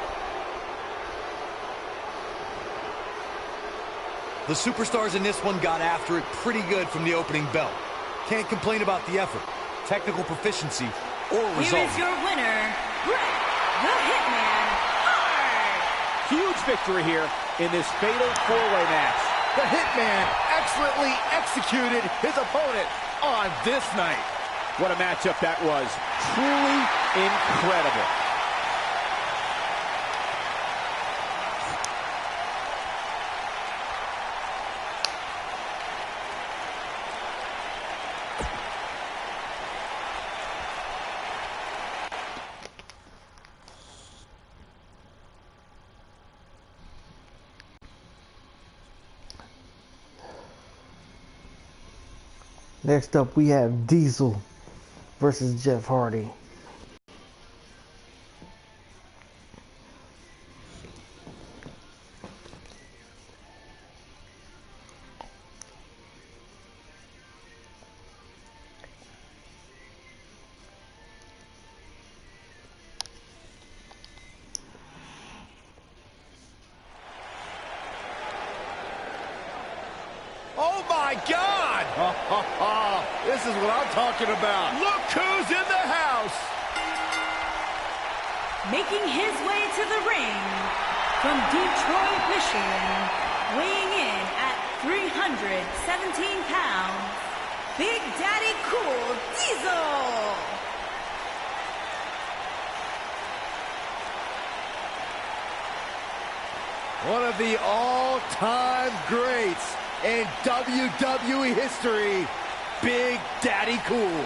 The superstars in this one got after it pretty good from the opening bell. Can't complain about the effort, technical proficiency, or result. Here is your winner, Bret the Hitman Hart. Huge victory here in this fatal four-way match. The Hitman excellently executed his opponent on this night. What a matchup that was. Truly incredible. Next up, we have Diesel versus Jeff Hardy. Oh my God! This is what I'm talking about. Look who's in the house! Making his way to the ring from Detroit, Michigan, weighing in at 317 pounds, Big Daddy Cool Diesel. One of the all-time greats in WWE history, Big Daddy Cool.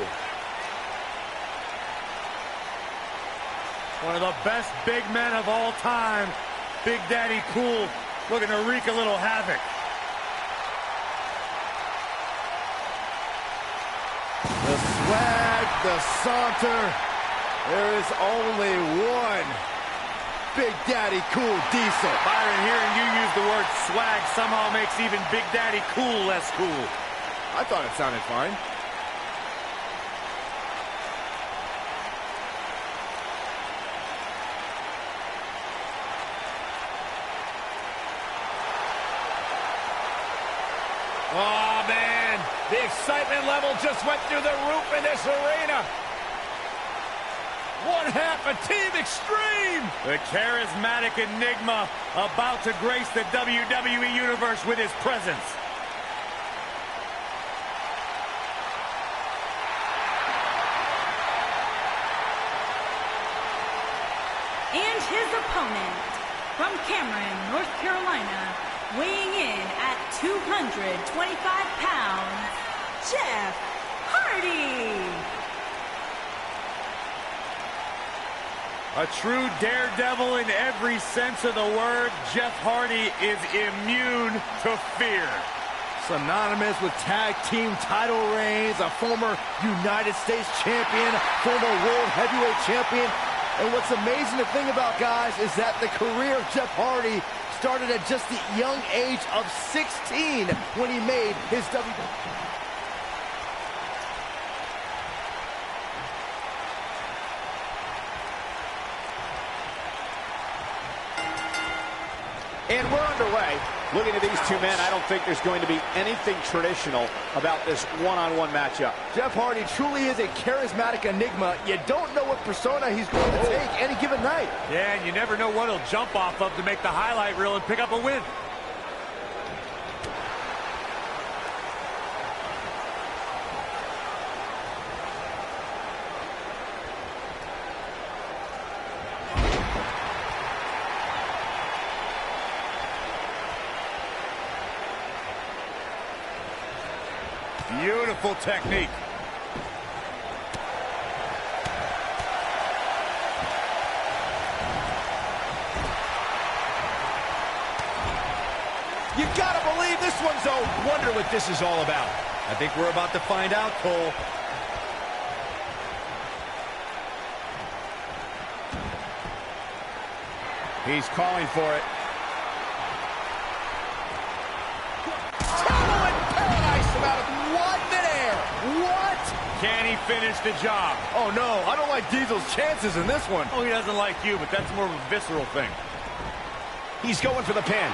One of the best big men of all time, Big Daddy Cool, looking to wreak a little havoc. The swag, the saunter. There is only one Big Daddy Cool Diesel. Byron, hearing you use the word swag somehow makes even Big Daddy Cool less cool. I thought it sounded fine. Oh, man. The excitement level just went through the roof in this arena. One half of Team Extreme. The charismatic enigma about to grace the WWE Universe with his presence. And his opponent from Cameron, North Carolina, weighing in at 225 pounds, Jeff Hardy. A true daredevil in every sense of the word, Jeff Hardy is immune to fear. Synonymous with tag team title reigns, a former United States champion, former world heavyweight champion. And what's amazing to think about, guys, is that the career of Jeff Hardy started at just the young age of 16 when he made his WWE. And we're underway. Looking at these two men, I don't think there's going to be anything traditional about this one-on-one matchup. Jeff Hardy truly is a charismatic enigma. You don't know what persona he's going to take any given night. Yeah, and you never know what he'll jump off of to make the highlight reel and pick up a win. Beautiful technique. You gotta believe this one's over. Wonder what this is all about. I think we're about to find out, Cole. He's calling for it. Can he finish the job? Oh, no, I don't like Diesel's chances in this one. Oh, he doesn't like you, but that's more of a visceral thing. He's going for the pin.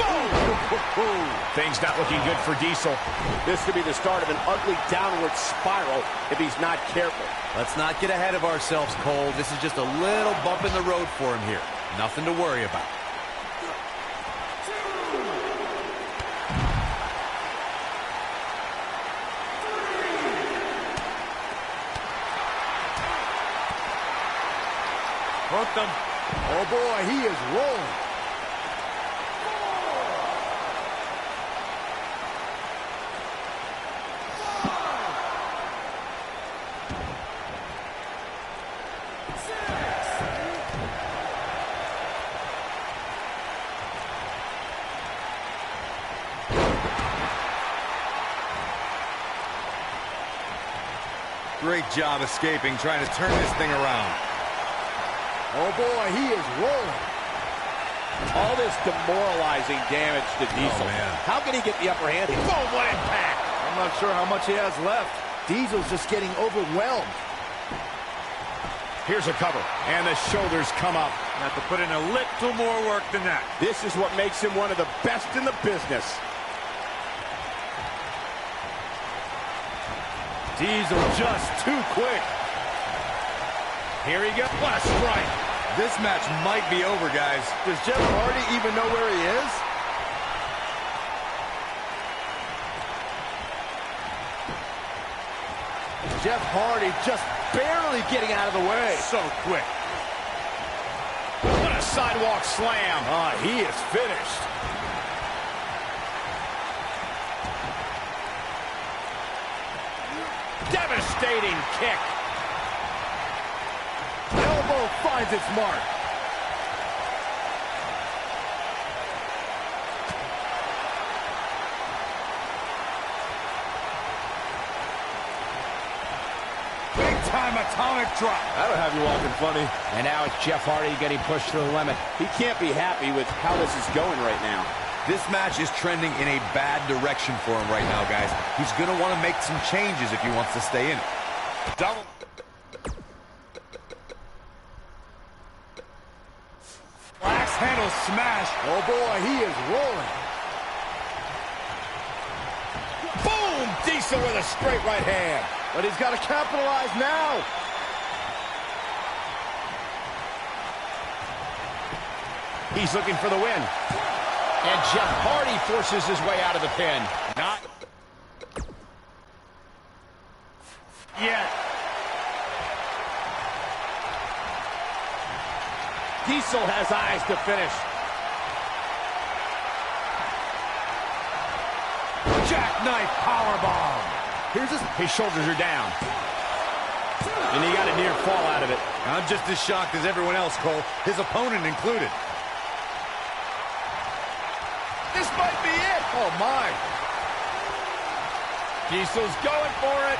Boom! Things not looking good for Diesel. This could be the start of an ugly downward spiral if he's not careful. Let's not get ahead of ourselves, Cole. This is just a little bump in the road for him here. Nothing to worry about. Hooked him. Oh, boy, he is rolling. Great job escaping, trying to turn this thing around. Oh, boy, he is rolling. All this demoralizing damage to Diesel. Oh, man. How can he get the upper hand? Boom, what impact. I'm not sure how much he has left. Diesel's just getting overwhelmed. Here's a cover, and the shoulders come up. Have to put in a little more work than that. This is what makes him one of the best in the business. Diesel just too quick. Here he goes. What a strike. This match might be over, guys. Does Jeff Hardy even know where he is? Jeff Hardy just barely getting out of the way. So quick. What a sidewalk slam. He is finished. Devastating kick. Elbow finds its mark. Big-time atomic drop. That'll have you walking funny. And now it's Jeff Hardy getting pushed to the limit. He can't be happy with how this is going right now. This match is trending in a bad direction for him right now, guys. He's going to want to make some changes if he wants to stay in it. Double. Axe handle smash. Oh, boy, he is rolling. Boom! Diesel with a straight right hand. But he's got to capitalize now. He's looking for the win. And Jeff Hardy forces his way out of the pin. Not yet. Diesel has eyes to finish. Jackknife powerbomb. His shoulders are down. And he got a near fall out of it. I'm just as shocked as everyone else, Cole, his opponent included. This might be it. Oh, my. Diesel's going for it.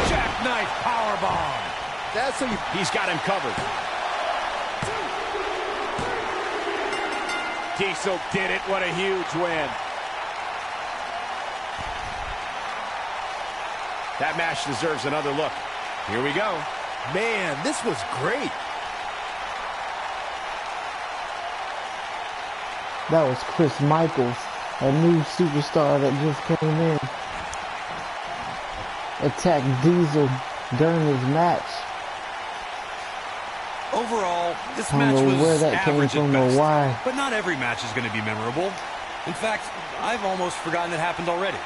Jackknife powerbomb. That's how you... He's got him covered. Diesel did it. What a huge win. That match deserves another look. Here we go. Man, this was great. That was Chris Michaels, a new superstar that just came in. Attacked Diesel during his match. Overall, this I match don't know was where that came average from at or best. why. But not every match is going to be memorable. In fact, I've almost forgotten it happened already.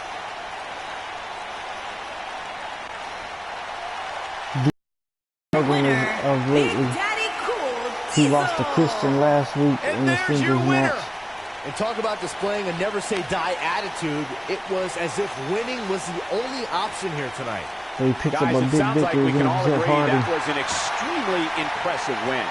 Of lately. Daddy Cool He lost to Diesel. Christian last week And in the there's your singles winner. match. And talk about displaying a never-say-die attitude. It was as if winning was the only option here tonight. He picked Guys, up a it big sounds like victory we can against all Jeff agree Hardy. that was an extremely impressive win.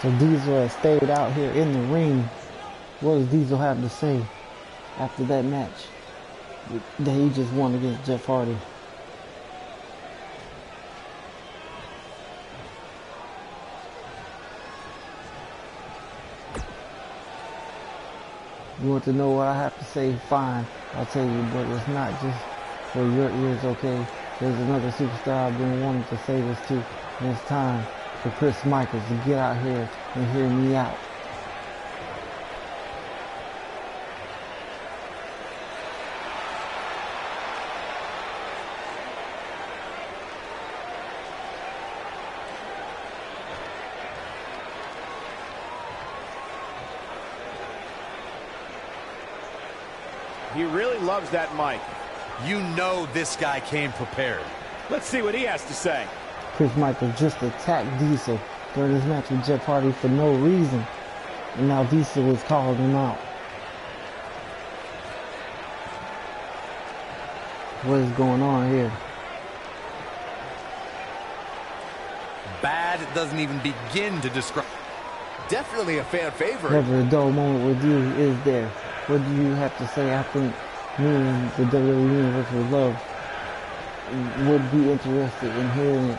So Diesel has stayed out here in the ring. What does Diesel have to say after that match that he just won against Jeff Hardy? You want to know what I have to say? Fine, I'll tell you, but it's not just for your ears, okay? There's another superstar I've been wanting to say this to, and it's time for Chris Michaels to get out here and hear me out. He really loves that mic. You know this guy came prepared. Let's see what he has to say. Chris Michaels just attacked Diesel during his match with Jeff Hardy for no reason, and now Diesel is calling him out. What is going on here? Bad doesn't even begin to describe. Definitely a fan favorite. Never a dull moment with you, is there? What do you have to say? I think me and the WWE Universe would love, would be interested in hearing it.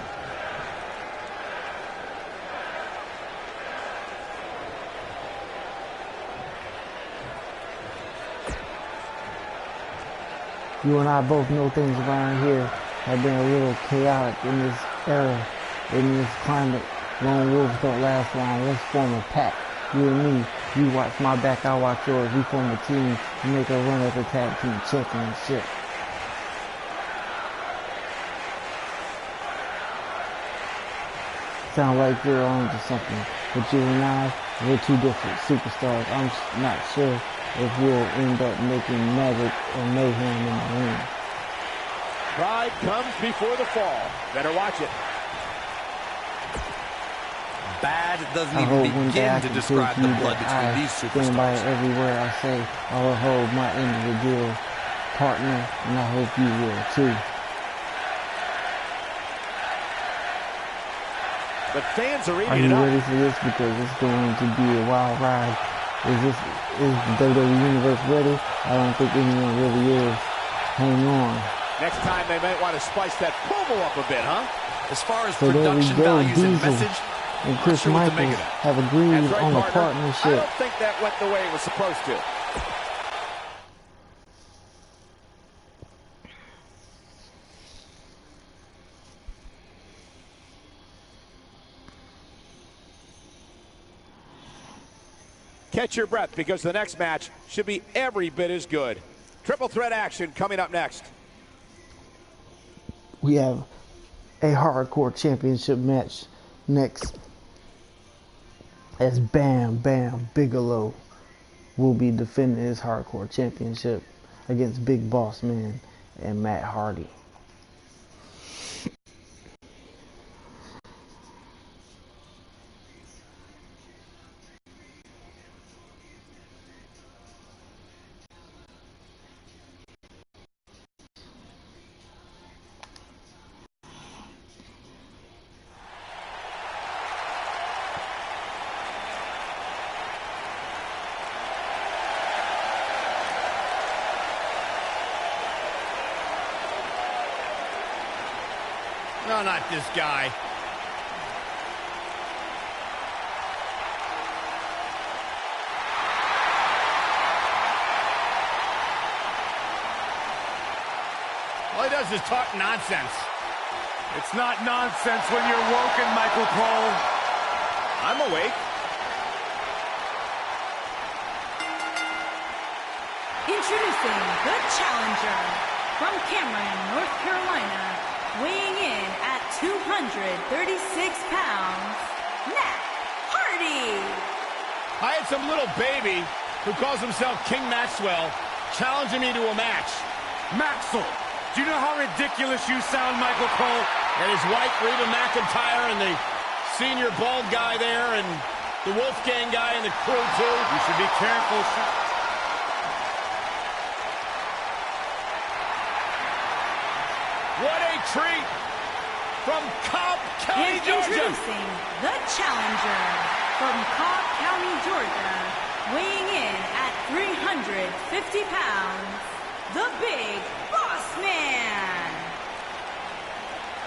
You and I both know things around here have been a little chaotic in this era, in this climate. Lone wolves don't last long. Let's form a pack. You and me, you watch my back, I watch yours. We form a team and make a run at the tag team championship. Sound like you're on to something, but you and I, we're two different superstars. I'm not sure if we'll end up making magic or mayhem in the ring. Pride comes before the fall. Better watch it. Bad doesn't even begin to describe the blood between these superstars. Stand by it everywhere I say. I will hold my end of the deal, partner, and I hope you will too. But fans are Are eating you it up. ready for this? Because it's going to be a wild ride. Is the WWE Universe ready? I don't think anyone really is. Hang on. Next time they might want to spice that promo up a bit, huh? As far as So there we production go. values and Diesel message, and Chris sure what to make Michaels of that. have agreed That's right, on a partner. I partnership. don't think that went the way it was supposed to. Catch your breath, because the next match should be every bit as good. Triple threat action coming up next. We have a hardcore championship match next, as Bam Bam Bigelow will be defending his hardcore championship against Big Boss Man and Matt Hardy. No, not this guy. All he does is talk nonsense. It's not nonsense when you're woken, Michael Cole. I'm awake. Introducing the challenger from Cameron, North Carolina, weighing in at 236 pounds, Matt Hardy. I had some little baby who calls himself King Maxwell challenging me to a match. Maxwell, do you know how ridiculous you sound, Michael Cole? And his wife, Reba McEntire, and the senior bald guy there, and the Wolfgang guy and the crew, too. You should be careful. What a treat from Cobb County, And Georgia. introducing the challenger from Cobb County, Georgia, weighing in at 350 pounds, the Big Boss Man.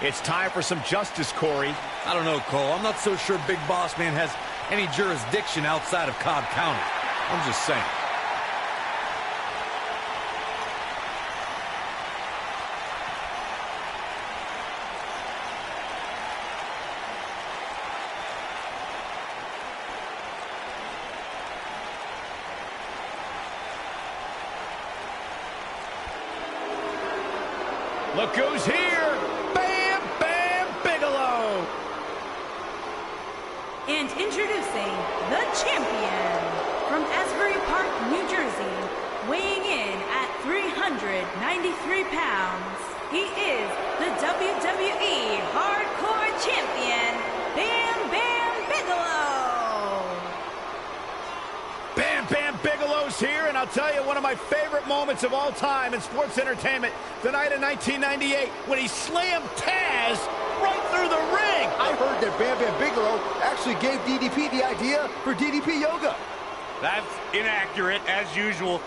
It's time for some justice, Corey. I don't know, Cole. I'm not so sure Big Boss Man has any jurisdiction outside of Cobb County. I'm just saying. Look who's here. Bam Bam Bigelow. And introducing the champion from Asbury Park, New Jersey, weighing in at 393 pounds. He is the WWE Hardcore Champion, Bam Bam Bigelow. Bam Bam Bigelow's here, and I'll tell you one of my favorite moments of all time in sports entertainment, the night of 1998, when he slammed Taz right through the ring. I heard that Bam Bam Bigelow actually gave DDP the idea for DDP Yoga. That's inaccurate, as usual.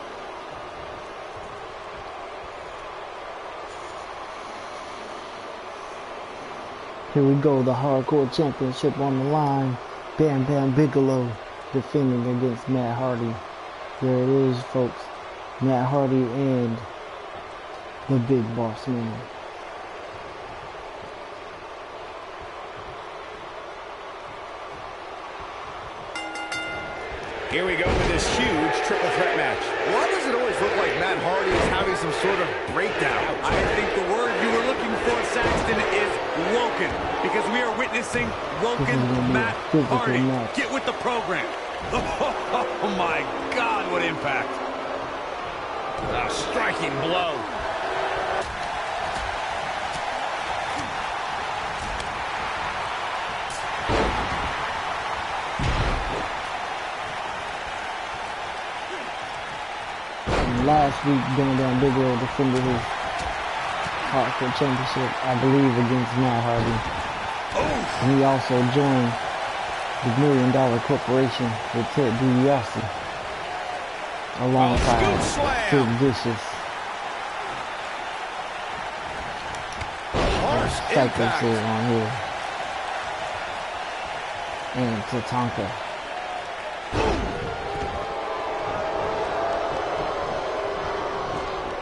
Here we go, the Hardcore Championship on the line. Bam Bam Bigelow defending against Matt Hardy. There it is, folks. Matt Hardy and the Big Boss Man. Here we go with this huge triple threat match. Why does it always look like Matt Hardy is having some sort of breakdown? I think the word you were looking for, Saxton, is woken. Because we are witnessing woken Matt Hardy. Get with the program. Oh my God, what impact. A striking blow. Last week, Bam Bam Bigelow defended his Hardcore Championship, I believe, against Matt Hardy. And he also joined the $1 Million Corporation with Ted DiBiase alongside Sid Vicious. Psycho Sid on here. And Tatanka.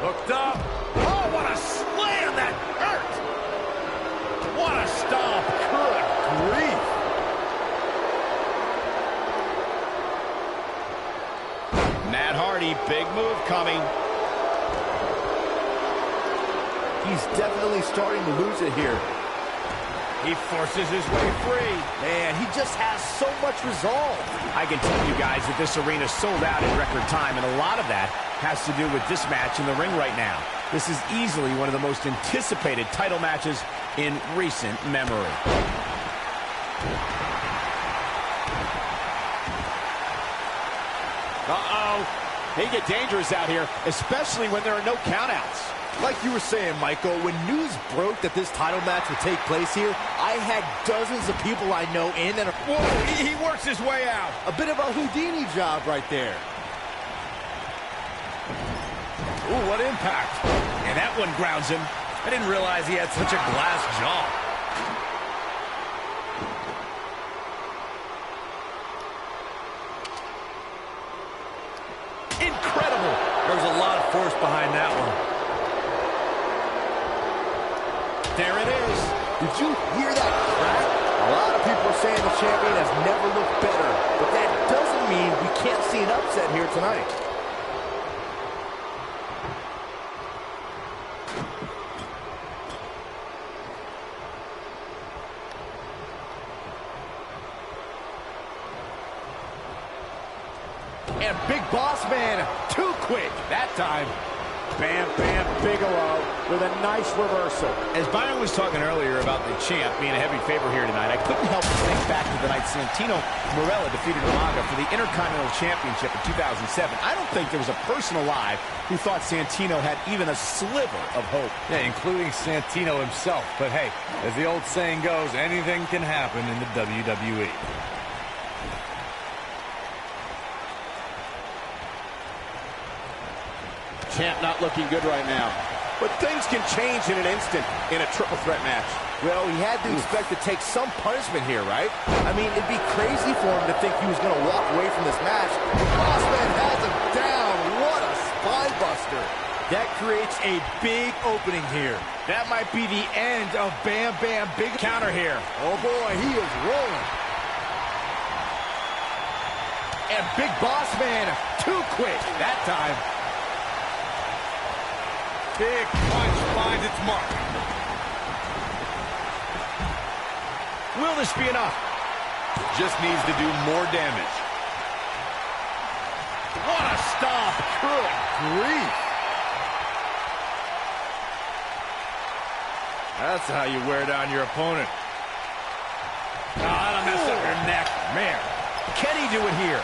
Hooked up. Oh, what a slam! That hurt! What a stomp! Good grief! Matt Hardy, big move coming. He's definitely starting to lose it here. He forces his way free. Man, he just has so much resolve. I can tell you guys that this arena sold out in record time, and a lot of that has to do with this match in the ring right now. This is easily one of the most anticipated title matches in recent memory. Uh-oh. They get dangerous out here, especially when there are no countouts. Like you were saying, Michael, when news broke that this title match would take place here, I had dozens of people I know in and... Whoa, he works his way out. A bit of a Houdini job right there. Ooh, what impact. And that one grounds him. I didn't realize he had such a glass jaw. Incredible. There's a lot of force behind that one. There it is. Did you hear that crack? A lot of people are saying the champion has never looked better, but that doesn't mean we can't see an upset here tonight. And Big Boss Man, too quick that time. Bam Bam Bigelow with a nice reversal. As Byron was talking earlier about the champ being a heavy favorite here tonight, I couldn't help but think back to the night Santino Marella defeated Umaga for the Intercontinental Championship in 2007. I don't think there was a person alive who thought Santino had even a sliver of hope. Yeah, including Santino himself. But hey, as the old saying goes, anything can happen in the WWE. Champ not looking good right now. But things can change in an instant in a triple threat match. Well, he had to expect to take some punishment here, right? I mean, it'd be crazy for him to think he was going to walk away from this match. The Bossman has him down. What a spine buster. That creates a big opening here. That might be the end of Bam Bam. Big counter here. Oh, boy, he is rolling. And Big Boss Man, too quick that time. Big punch finds its mark. Will this be enough? Just needs to do more damage. What a stomp. Good grief. That's how you wear down your opponent. Oh, that'll mess up your neck. Man, can he do it here?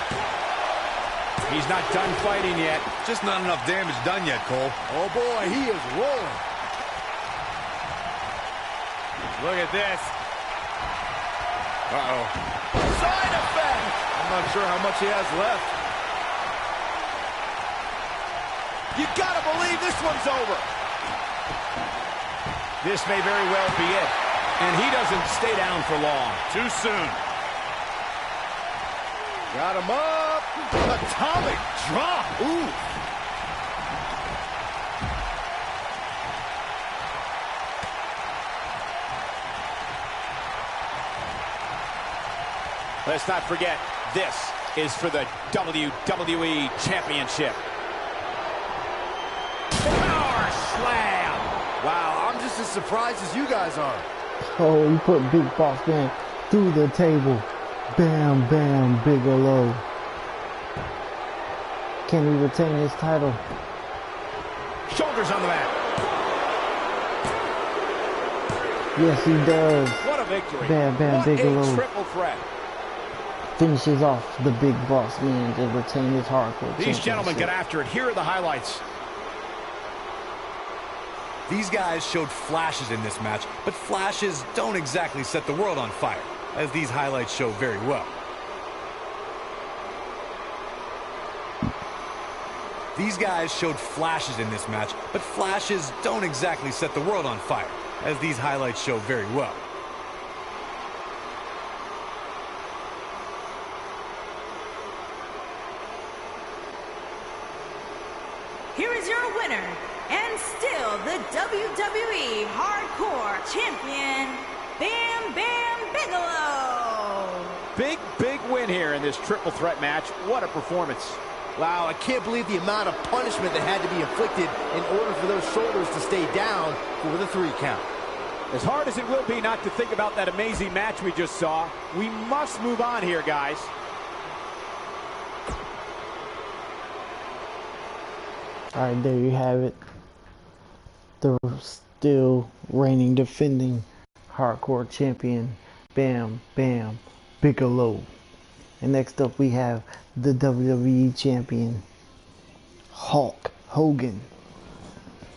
He's not done fighting yet. Just not enough damage done yet, Cole. Oh, boy, he is rolling. Look at this. Uh-oh. Side effect! I'm not sure how much he has left. You gotta believe this one's over. This may very well be it. And he doesn't stay down for long. Too soon. Got him up. Atomic drop. Ooh. Let's not forget, this is for the WWE Championship. Power slam. Wow, I'm just as surprised as you guys are. Oh, he put Big Boss Man through the table. Bam, bam, Bigelow. Can he retain his title? Shoulders on the mat. Yes, he does. What a victory. Bam, bam, what Bigelow. a triple threat. Finishes off the Big Boss Man to retain his hardcore These gentlemen championship. get after it. Here are the highlights. These guys showed flashes in this match, but flashes don't exactly set the world on fire, as these highlights show very well. These guys showed flashes in this match, but flashes don't exactly set the world on fire, as these highlights show very well. Here is your winner, and still the WWE Hardcore Champion, Bam Bam Bigelow. Big win here in this triple threat match. What a performance. Wow, I can't believe the amount of punishment that had to be inflicted in order for those shoulders to stay down for the 3 count. As hard as it will be not to think about that amazing match we just saw, we must move on here, guys. Alright, there you have it. The still reigning, defending hardcore champion, Bam Bam Bigelow. And next up we have the WWE champion, Hulk Hogan.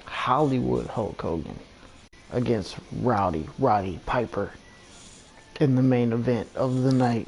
Hollywood Hulk Hogan against Roddy Piper in the main event of the night.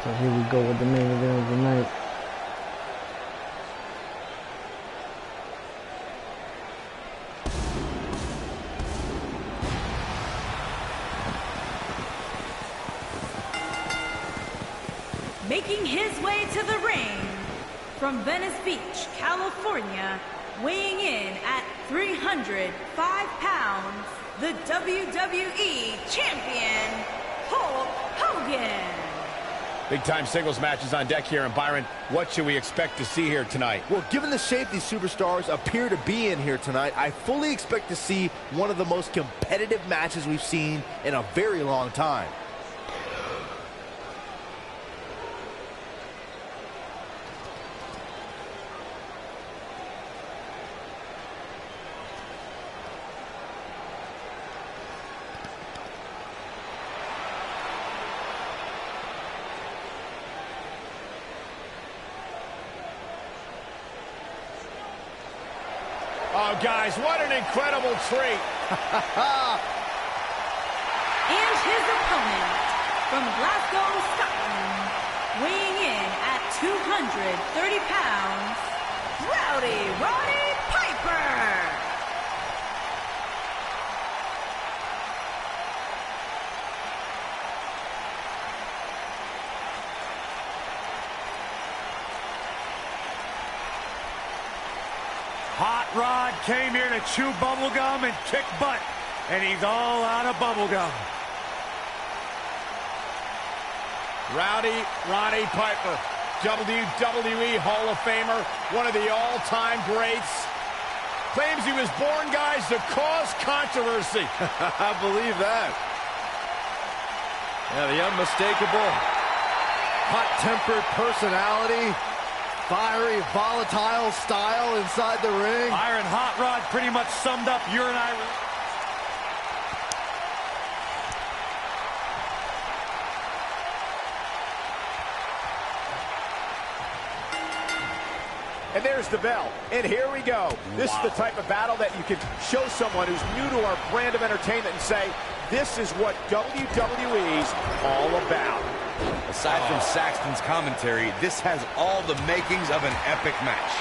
So here we go with the main event of the night. Making his way to the ring from Venice Beach, California, weighing in at 305 pounds, the WWE Champion, Hulk Hogan. Big-time singles matches on deck here. And Byron, what should we expect to see here tonight? Well, given the shape these superstars appear to be in here tonight, I fully expect to see one of the most competitive matches we've seen in a very long time. Oh, guys, what an incredible treat. And his opponent, from Glasgow, Scotland, weighing in at 230 pounds, Roddy Piper. Hot Rod came here to chew bubblegum and kick butt, and he's all out of bubblegum. Roddy Piper, WWE Hall of Famer, one of the all-time greats. Claims he was born, guys, to cause controversy. I believe that. Yeah, the unmistakable, hot-tempered personality, fiery, volatile style inside the ring. Iron Hot Rod pretty much summed up your and I. And there's the bell. And here we go. This is the type of battle that you can show someone who's new to our brand of entertainment and say, this is what WWE's all about. Aside from Saxton's commentary, this has all the makings of an epic match.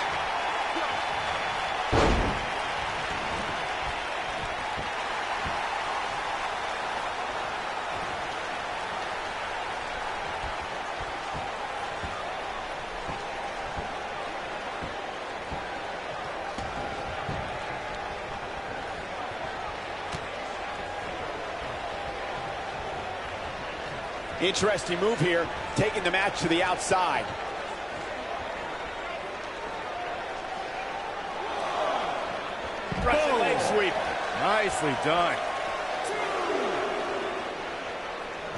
Interesting move here, taking the match to the outside. Russian leg sweep. Nicely done.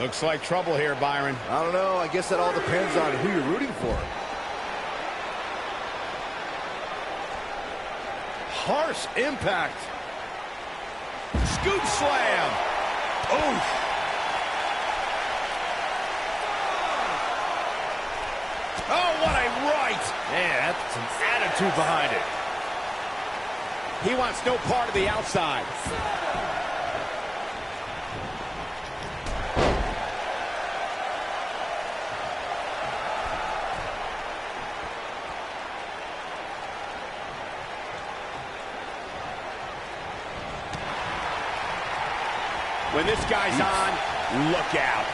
Looks like trouble here, Byron. I don't know. I guess that all depends on who you're rooting for. Harsh impact. Scoop slam. Oh. Oh, what a right! Man, that's some attitude behind it. He wants no part of the outside. When this guy's on, look out.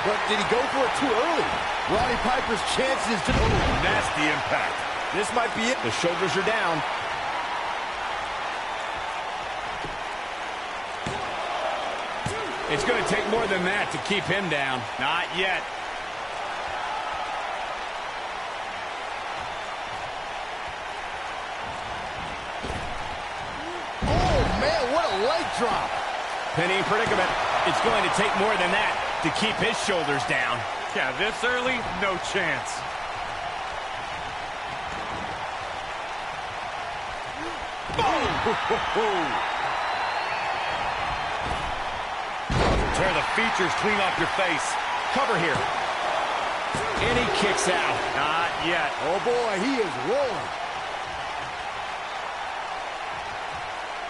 But did he go for it too early? Roddy Piper's chances to... Nasty impact. This might be it. The shoulders are down. It's going to take more than that to keep him down. Not yet. Oh, man, what a leg drop. Pinning predicament. It's going to take more than that to keep his shoulders down. Yeah, this early, no chance. Boom! Tear the features clean off your face. Cover here. And he kicks out. Not yet. Oh, boy, he is rolling.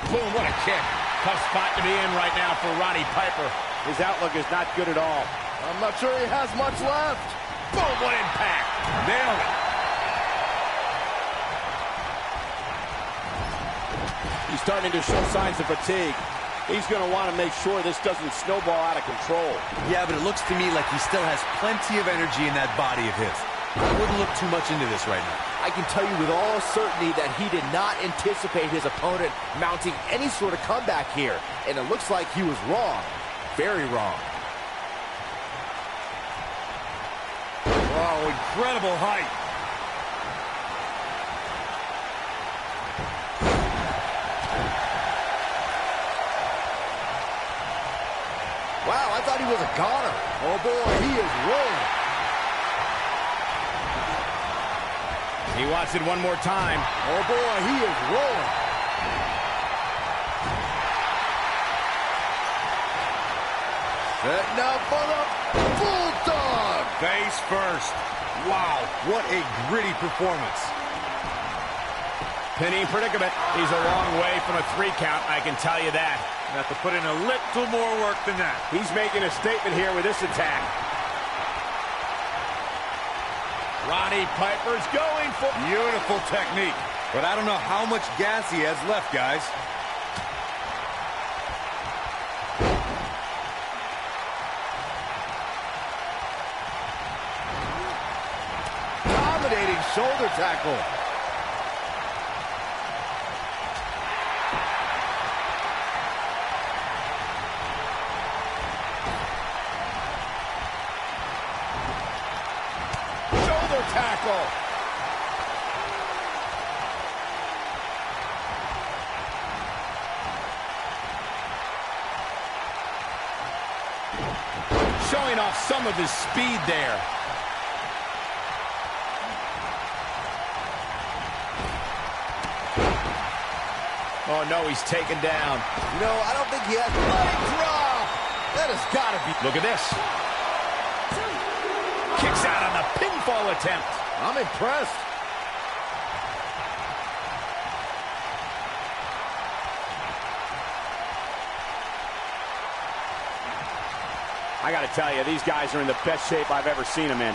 Boom, what a kick. Tough spot to be in right now for Roddy Piper. His outlook is not good at all. I'm not sure he has much left. Boom, what impact. Nailed it. He's starting to show signs of fatigue. He's going to want to make sure this doesn't snowball out of control. Yeah, but it looks to me like he still has plenty of energy in that body of his. I wouldn't look too much into this right now. I can tell you with all certainty that he did not anticipate his opponent mounting any sort of comeback here. And it looks like he was wrong. Very wrong. Oh, incredible height. thought he was a goner. Oh, boy, he is rolling. He wants it one more time. Oh, boy, he is rolling. Setting up for the Bulldog. Face first. Wow, what a gritty performance. Pinning predicament. He's a long way from a 3 count, I can tell you that. Have to put in a little more work than that. He's making a statement here with this attack. Roddy Piper's going for... Beautiful technique. But I don't know how much gas he has left, guys. Dominating shoulder tackle. Shoulder tackle. Showing off some of his speed there. Oh, no, he's taken down. No, I don't think he has. Leg drop! That has got to be. Look at this. Kicks out on the pinfall attempt. I'm impressed. I got to tell you, these guys are in the best shape I've ever seen them in.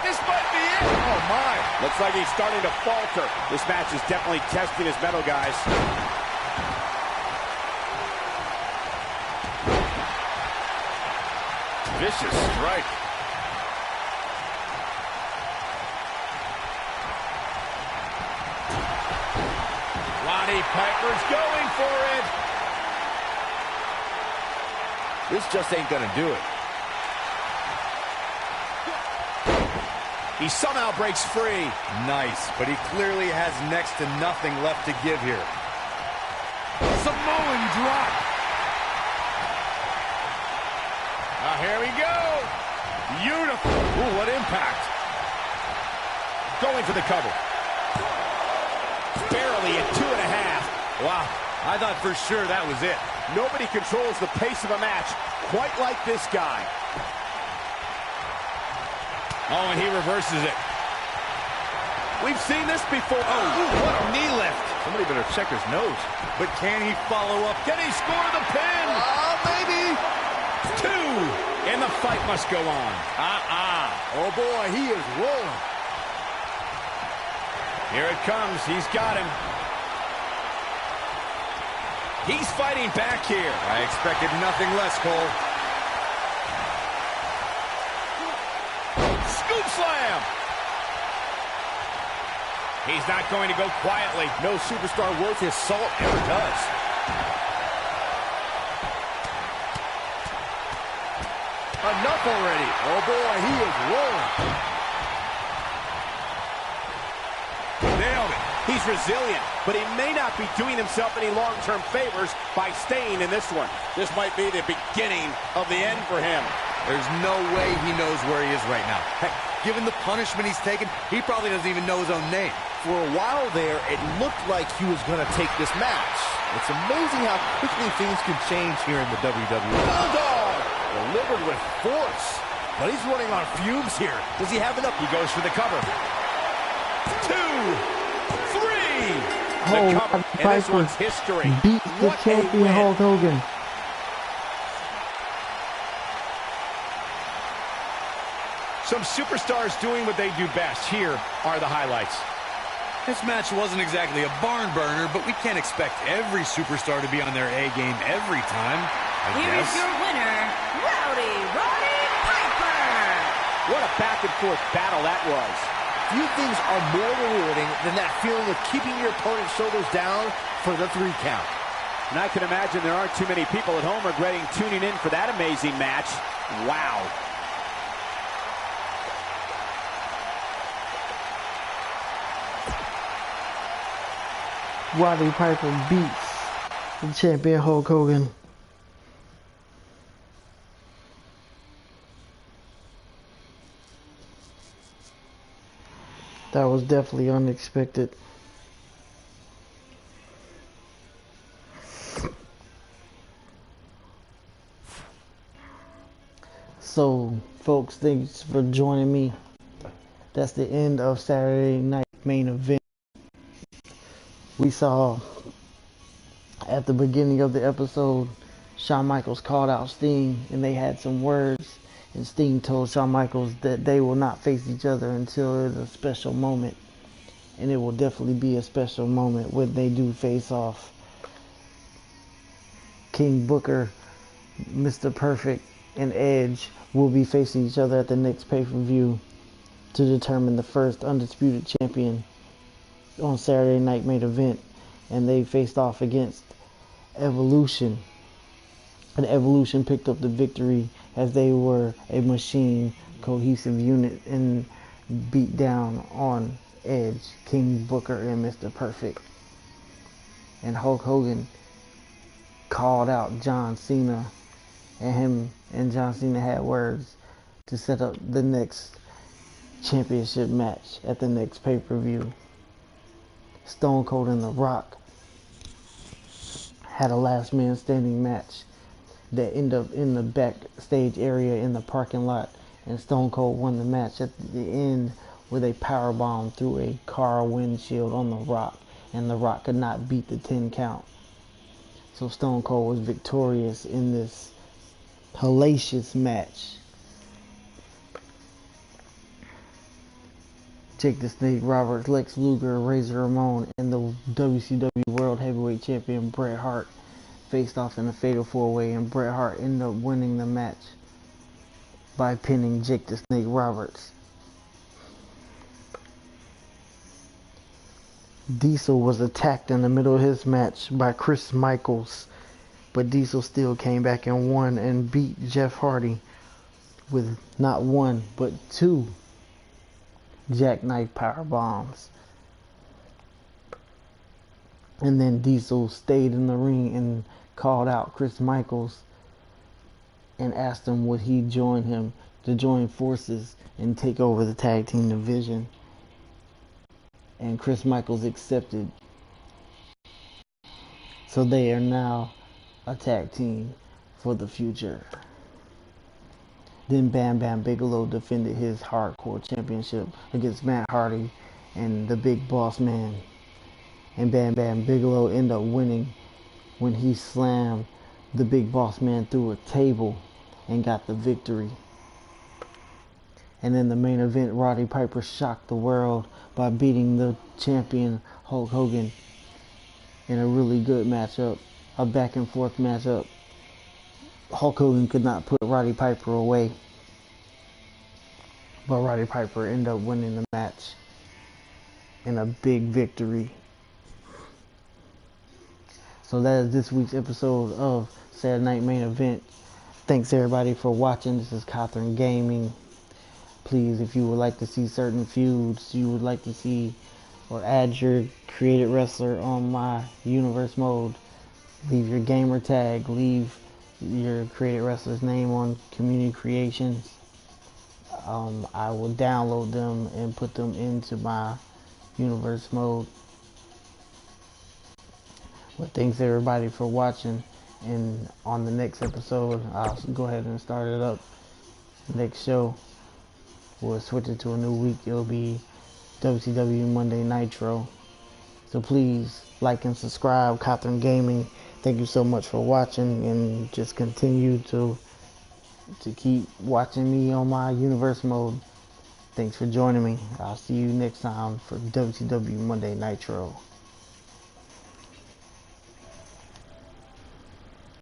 This might be it. Oh, my. Looks like he's starting to falter. This match is definitely testing his mettle, guys. Vicious strike. Roddy Piper's going for it. This just ain't gonna do it. He somehow breaks free. Nice, but he clearly has next to nothing left to give here. Samoan drop. Here we go. Beautiful. Ooh, what impact. Going for the cover. Barely at 2.5. Wow, I thought for sure that was it. Nobody controls the pace of a match quite like this guy. Oh, and he reverses it. We've seen this before. Oh, what a knee lift. Somebody better check his nose. But can he follow up? Can he score the pin? Maybe. 2. And the fight must go on. Oh, boy, he is rolling. Here it comes. He's got him. He's fighting back here. I expected nothing less, Cole. Scoop slam. He's not going to go quietly. No superstar worth his salt ever does. Enough already. Oh, boy, he is rolling. Nailed it. He's resilient, but he may not be doing himself any long-term favors by staying in this one. This might be the beginning of the end for him. There's no way he knows where he is right now. Heck, given the punishment he's taken, he probably doesn't even know his own name. For a while there, it looked like he was going to take this match. It's amazing how quickly things can change here in the WWE. Bulldog! Delivered with force. But he's running on fumes here. Does he have enough? He goes for the cover. 2, 3. Hulk cover, and this one's history. beats the What a champion win. Hulk Hogan. Some superstars doing what they do best. Here are the highlights. This match wasn't exactly a barn burner, but we can't expect every superstar to be on their A game every time, I Here is guess. your winner, Roddy Piper. What a back-and-forth battle that was. Few things are more rewarding than that feeling of keeping your opponent's shoulders down for the 3 count. And I can imagine there aren't too many people at home regretting tuning in for that amazing match. Wow. Roddy Piper beats the champion Hulk Hogan. That was definitely unexpected. So, folks, thanks for joining me. That's the end of Saturday Night Main Event. We saw at the beginning of the episode, Shawn Michaels called out Sting, and they had some words. And Sting told Shawn Michaels that they will not face each other until it's a special moment. And it will definitely be a special moment when they do face off. King Booker, Mr. Perfect, and Edge will be facing each other at the next pay-per-view to determine the first undisputed champion on Saturday Night Main Event. And they faced off against Evolution. And Evolution picked up the victory as they were a machine, cohesive unit, and beat down on Edge, King Booker, and Mr. Perfect. And Hulk Hogan called out John Cena, and him and John Cena had words to set up the next championship match at the next pay-per-view. Stone Cold and The Rock had a last man standing match that ended up in the backstage area in the parking lot, and Stone Cold won the match at the end with a powerbomb through a car windshield on The Rock, and The Rock could not beat the 10 count. So Stone Cold was victorious in this hellacious match. Jake the Snake Roberts, Lex Luger, Razor Ramon, and the WCW World Heavyweight Champion Bret Hart faced off in a fatal 4-way, and Bret Hart ended up winning the match by pinning Jake the Snake Roberts. Diesel was attacked in the middle of his match by Chris Michaels, but Diesel still came back and won and beat Jeff Hardy with not one but 2 jackknife power bombs. And then Diesel stayed in the ring and called out Chris Michaels and asked him would he join him to join forces and take over the tag team division. And Chris Michaels accepted. So they are now a tag team for the future. Then Bam Bam Bigelow defended his hardcore championship against Matt Hardy and the Big Boss Man. And Bam Bam Bigelow ended up winning when he slammed the Big Boss Man through a table and got the victory. And then the main event, Roddy Piper shocked the world by beating the champion Hulk Hogan in a really good matchup, a back and forth matchup. Hulk Hogan could not put Roddy Piper away, but Roddy Piper ended up winning the match in a big victory. So that is this week's episode of Saturday Night Main Event. Thanks everybody for watching. This is Catherine Gaming. Please, if you would like to see certain feuds, you would like to see or add your created wrestler on my universe mode, leave your gamer tag, leave your created wrestler's name on Community Creations. I will download them and put them into my universe mode. But thanks everybody for watching, and on the next episode I'll go ahead and start it up. Next show, we'll switch it to a new week. It'll be WCW Monday Nitro. So please like and subscribe, Catherine Gaming. Thank you so much for watching, and just continue to keep watching me on my universe mode. Thanks for joining me. I'll see you next time for WCW Monday Nitro.